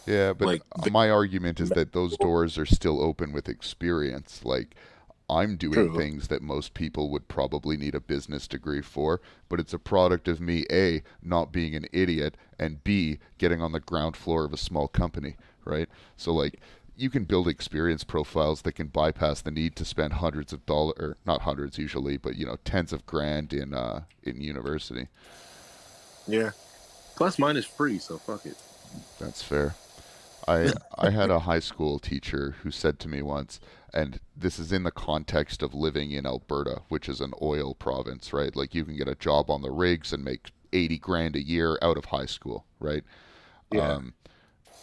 Yeah, but Like my argument is that those doors are still open with experience. Like, I'm doing true. things that most people would probably need a business degree for, but it's a product of me, A, not being an idiot, and B, getting on the ground floor of a small company, right? So, like, you can build experience profiles that can bypass the need to spend hundreds of dollars, or not hundreds usually, but, tens of grand in university. Yeah. Plus mine is free, so fuck it. That's fair. I had a high school teacher who said to me once, and this is in the context of living in Alberta, which is an oil province, right? Like you can get a job on the rigs and make 80 grand a year out of high school, right? Yeah.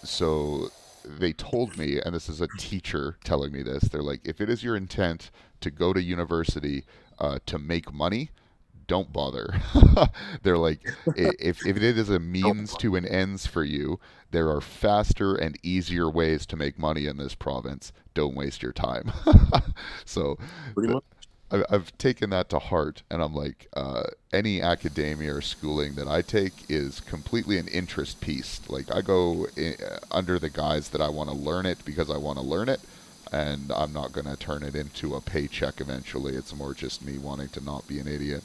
So they told me, and this is a teacher telling me this, they're like, if it is your intent to go to university to make money, don't bother. They're like, if it is a means to an ends for you, there are faster and easier ways to make money in this province. Don't waste your time. So Pretty much. I've taken that to heart, and I'm like, any academia or schooling that I take is completely an interest piece. Like I go under the guise that I want to learn it because I want to learn it, and I'm not going to turn it into a paycheck eventually. It's more just me wanting to not be an idiot.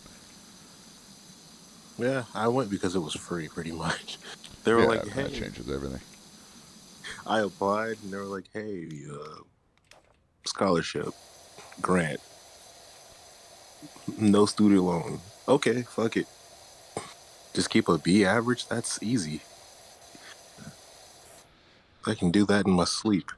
Yeah, I went because it was free, pretty much. They were Yeah, like, that "Hey," changes everything. I applied, and they were like, "Hey, scholarship grant, no student loan." Okay, fuck it. Just keep a B average. That's easy. I can do that in my sleep.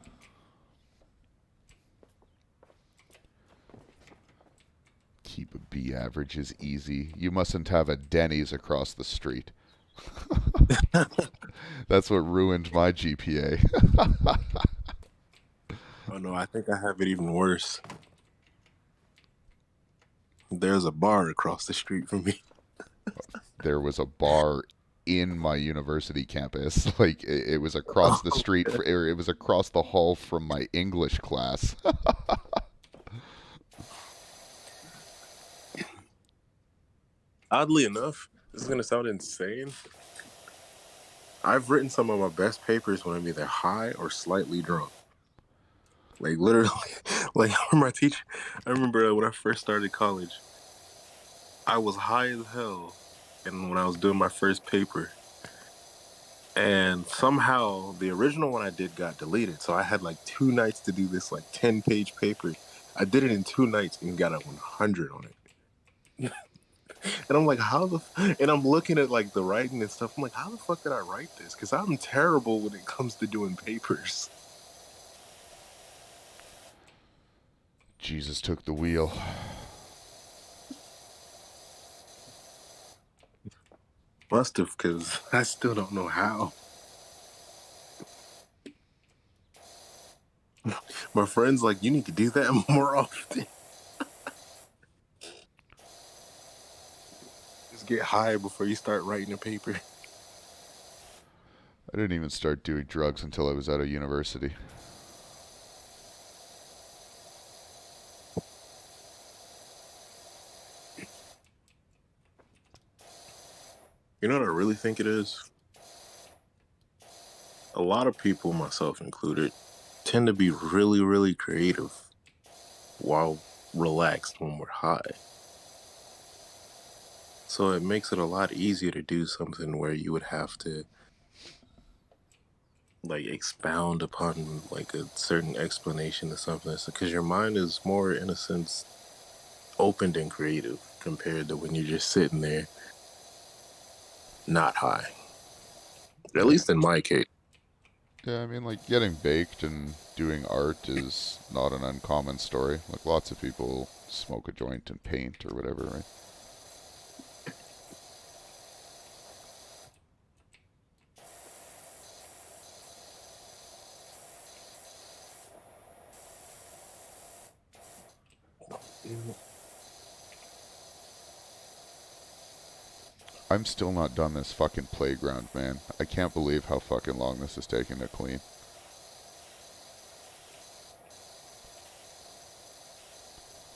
Keep a B average is easy. You mustn't have a Denny's across the street. That's what ruined my GPA. Oh no, I think I have it even worse. There's a bar across the street from me. There was a bar in my university campus. Like it was across the Oh, street, or it was across the hall from my English class. oddly enough, this is gonna sound insane. I've written some of my best papers when I'm either high or slightly drunk. Like literally, like I remember when I first started college, I was high as hell, and when I was doing my first paper, and somehow the original one I did got deleted. So I had like 2 nights to do this like 10-page paper. I did it in 2 nights and got a 100 on it. And I'm like, and I'm looking at like the writing and stuff. I'm like, how the fuck did I write this? Because I'm terrible when it comes to doing papers. Jesus took the wheel. Must have, because I still don't know how. My friend's like, you need to do that more often. Just get high before you start writing a paper. I didn't even start doing drugs until I was out of university. You know what I really think it is? A lot of people, myself included, tend to be really, really creative while relaxed when we're high. So it makes it a lot easier to do something where you would have to like expound upon like a certain explanation or something. Because your mind is more, in a sense, open and creative compared to when you're just sitting there not high. At Yeah. least in my case. Yeah, I mean, like, getting baked and doing art is not an uncommon story. Like, lots of people smoke a joint and paint or whatever, right? I'm still not done this fucking playground, man. I can't believe how fucking long this is taking to clean.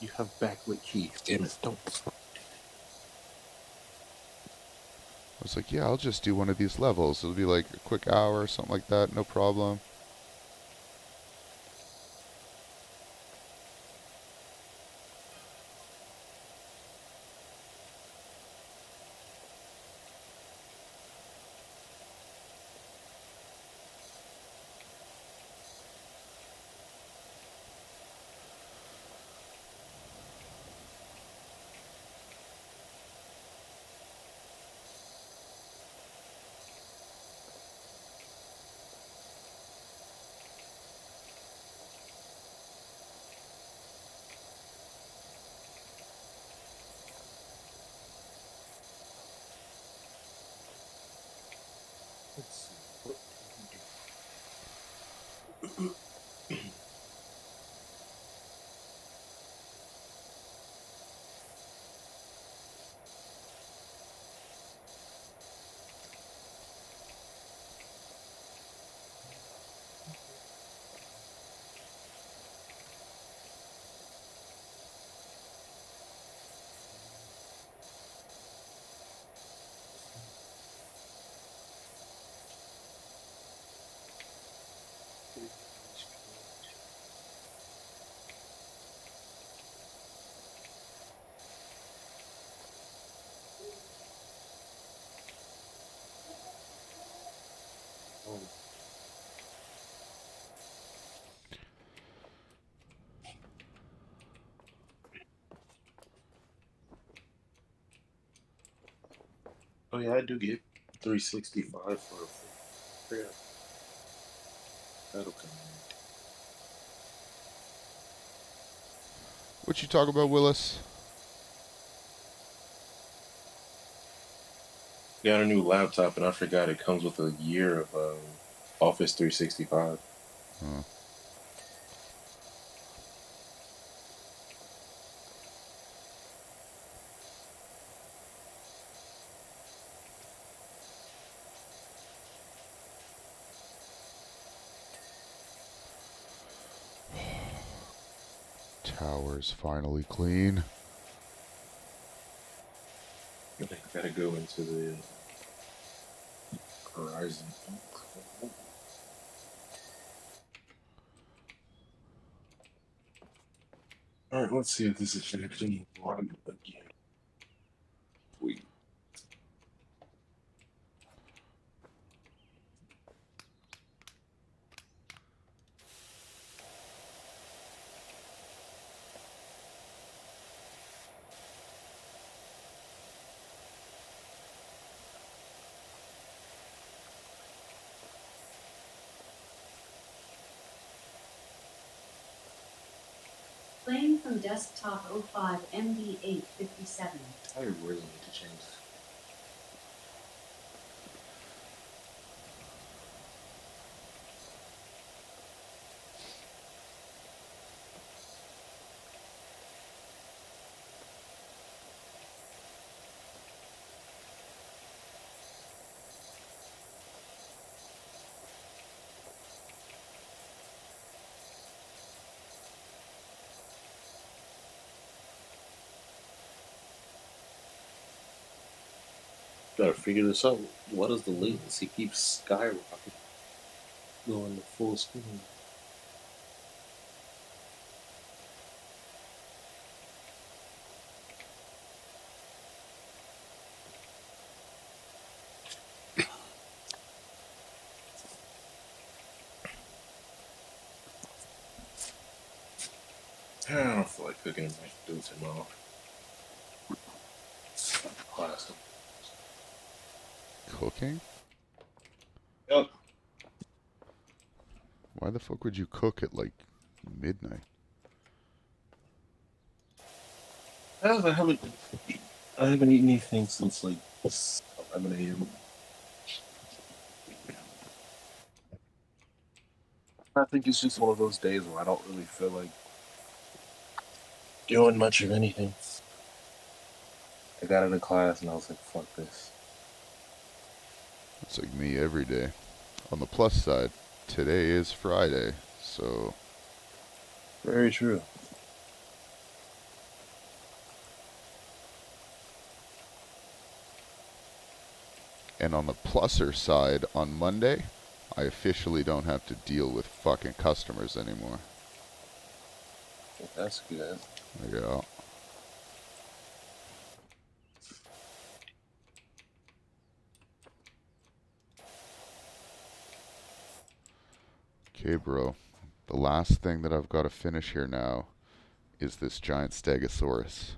You have backlit keys. Damn it! Don't. I was like, yeah, I'll just do one of these levels. It'll be like a quick hour or something like that, no problem. Let's see. What Oh yeah, I do get 365 for a free. Yeah, that'll come in. What you talk about, Willis? Got a new laptop, and I forgot it comes with a year of Office 365. Oh. Tower's finally clean. I think I gotta go into the Horizon. All right, let's see if this is actually one again. Wait. Playing from desktop 05 MB 857. I really need to change that. Gotta figure this out. What is the latency? Keeps skyrocketing. Going to full screen. I don't feel like cooking my food tomorrow. Class. Cooking? Yep. Why the fuck would you cook at like midnight? I haven't eaten anything since like 11 a.m. I think it's just one of those days where I don't really feel like doing much of anything. I got into class and I was like, fuck this. It's like me every day. On the plus side, today is Friday, so Very true. and on the pluser side, on Monday, I officially don't have to deal with fucking customers anymore. That's good. Yeah. Okay, bro. The last thing that I've got to finish here now is this giant stegosaurus.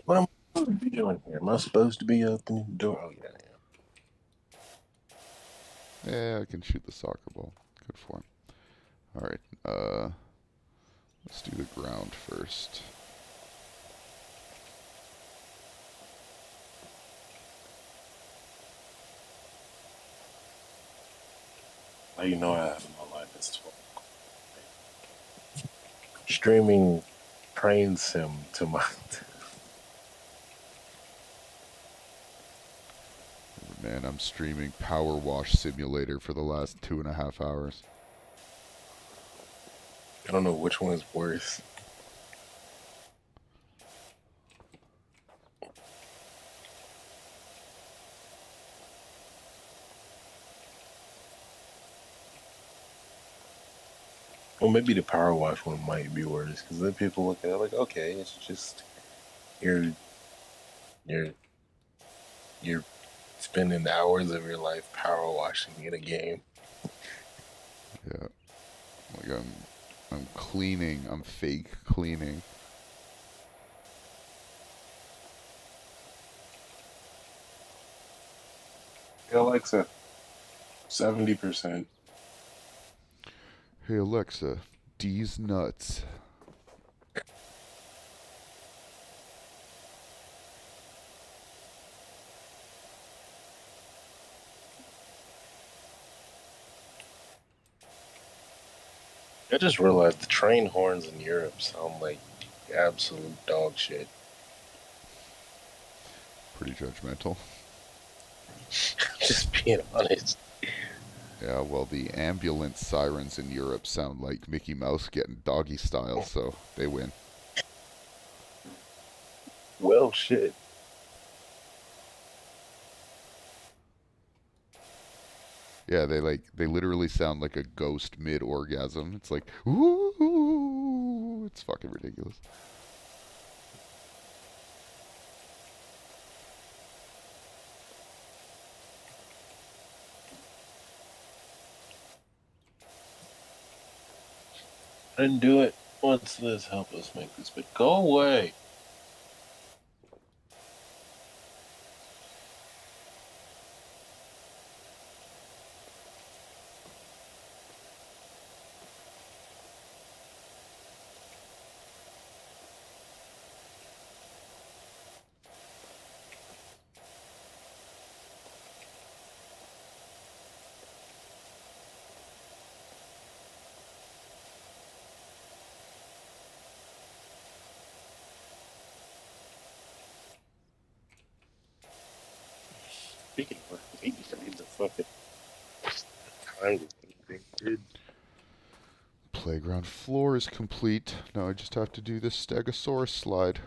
What am I supposed to be doing here? Am I supposed to be opening the door? Oh, yeah, Yeah, I can shoot the soccer ball. Good for him. Alright, let's do the ground first. All you know I have in my life is 12. Streaming train sim to my... Man, I'm streaming Power Wash Simulator for the last 2.5 hours. I don't know which one is worse. Well, maybe the power wash one might be worse, because then people look at it like, okay, it's just you're you're spending hours of your life power washing in a game. Yeah. Like I'm cleaning. I'm fake cleaning. Hey, Alexa, 70%. Hey Alexa, D's nuts. I just realized the train horns in Europe sound like absolute dog shit. Pretty judgmental. Just being honest. Yeah, well, the ambulance sirens in Europe sound like Mickey Mouse getting doggy style, so they win. Well, shit. Yeah, they literally sound like a ghost mid-orgasm. It's like, ooh, it's fucking ridiculous. I didn't do it. What's this? Help us make this bit go away. Speaking of babies, I need to fucking time to anything, dude. Playground floor is complete. Now I just have to do this stegosaurus slide.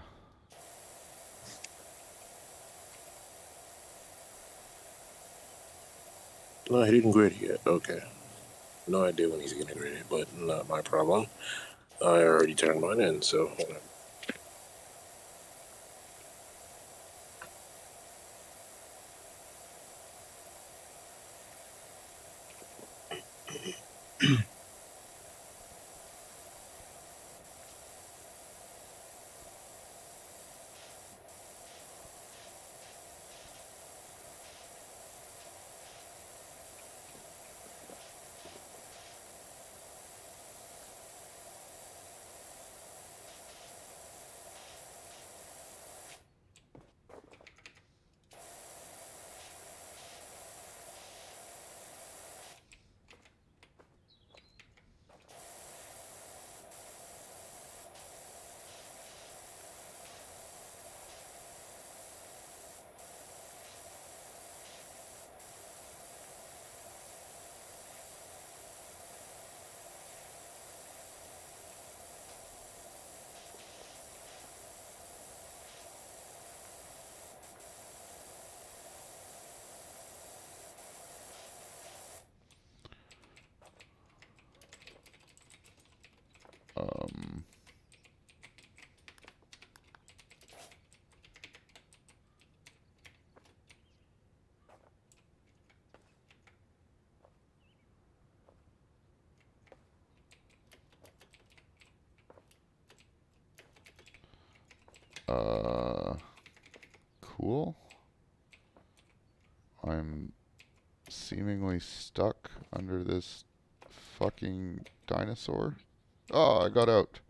No, he didn't grade it yet. Okay. No idea when he's gonna grade it, but not my problem. I already turned mine in, so whatever. cool. I'm seemingly stuck under this fucking dinosaur. Oh, I got out.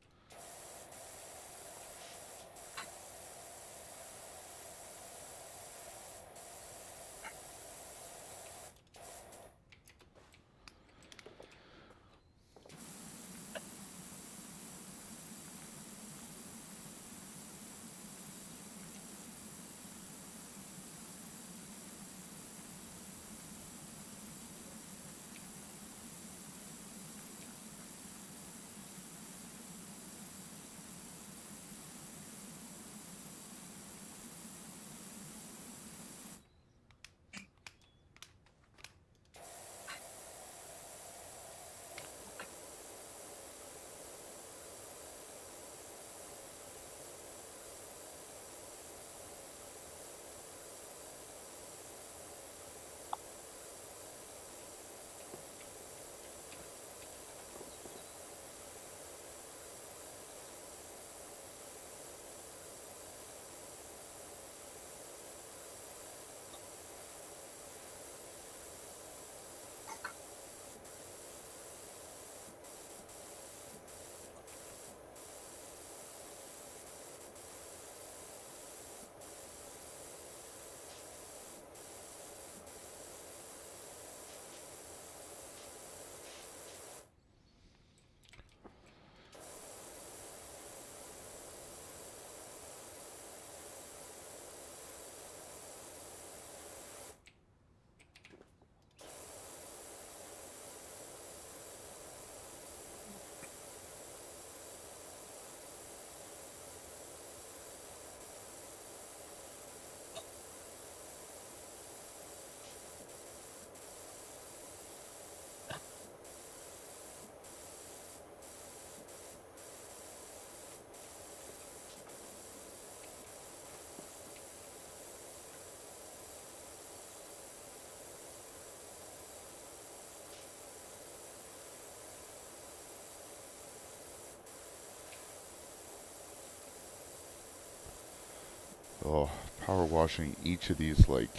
Oh, power washing each of these, like,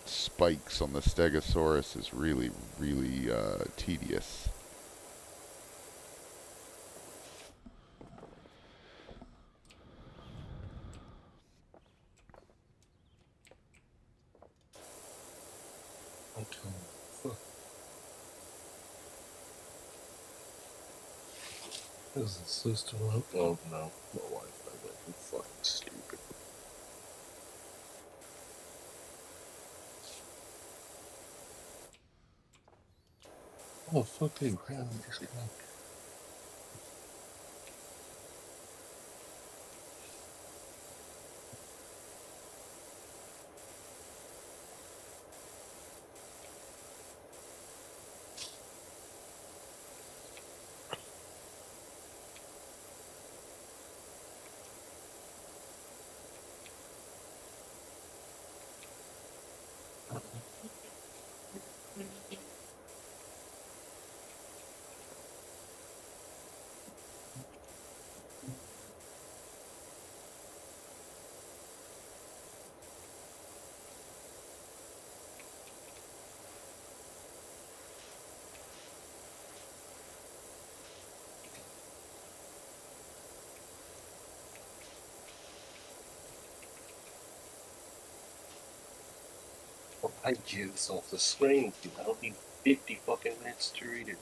spikes on the Stegosaurus is really, really tedious. Okay. Fuck. Is the system up? Oh no, my Wi-Fi went fucking stupid. Oh fuck, they ran this guy. I get this off the screen, dude. I don't need 50 fucking minutes to read it.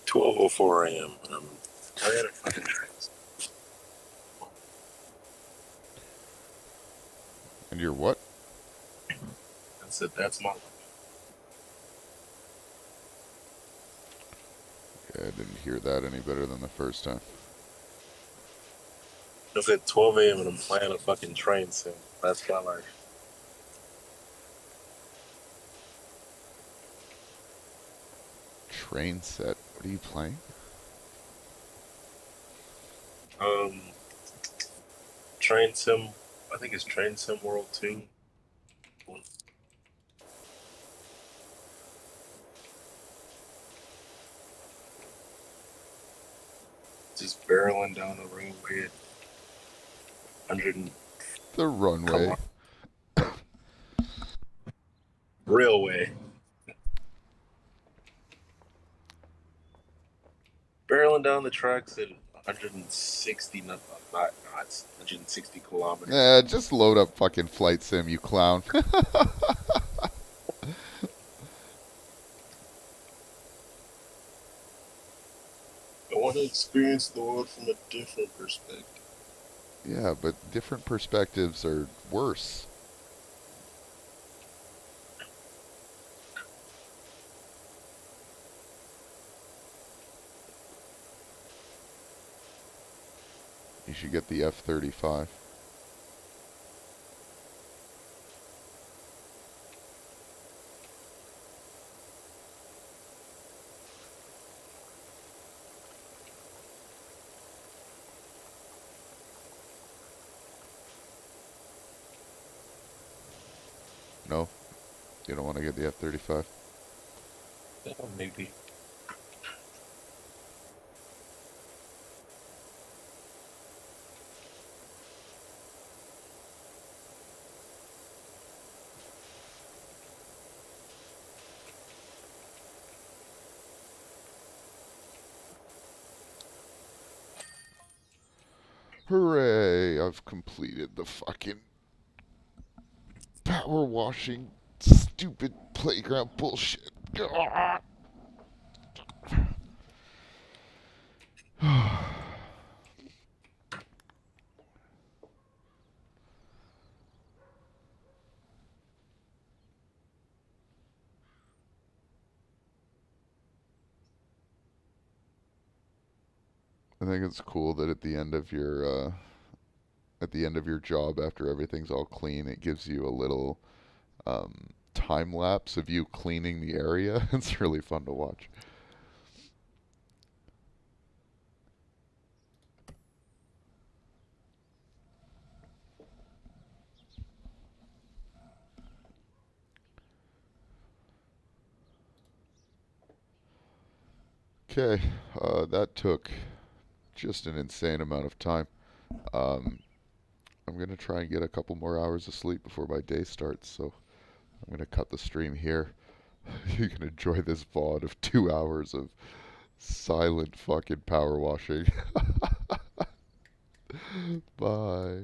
12:04 a.m. and I'm tired of fucking trains. And you're what? That's it. That's my life. Yeah, I didn't hear that any better than the first time. It's at 12 a.m. and I'm flying a fucking train soon. That's my life. Train set. What are you playing? Train Sim. I think it's Train Sim World 2. Just barreling down the runway at 100 The runway. railway. Barreling down the tracks at 160 knots, 160 kilometers. Yeah, just load up fucking Flight Sim, you clown. I want to experience the world from a different perspective. Yeah, but different perspectives are worse. You should get the F-35. No? You don't want to get the F-35? Yeah, maybe. Hooray! I've completed the fucking power washing stupid playground bullshit. I think it's cool that at the end of your job, after everything's all clean, it gives you a little time lapse of you cleaning the area. It's really fun to watch. Okay, that took just an insane amount of time. I'm going to try and get a couple more hours of sleep before my day starts, so I'm going to cut the stream here. You can enjoy this VOD of 2 hours of silent fucking power washing. Bye.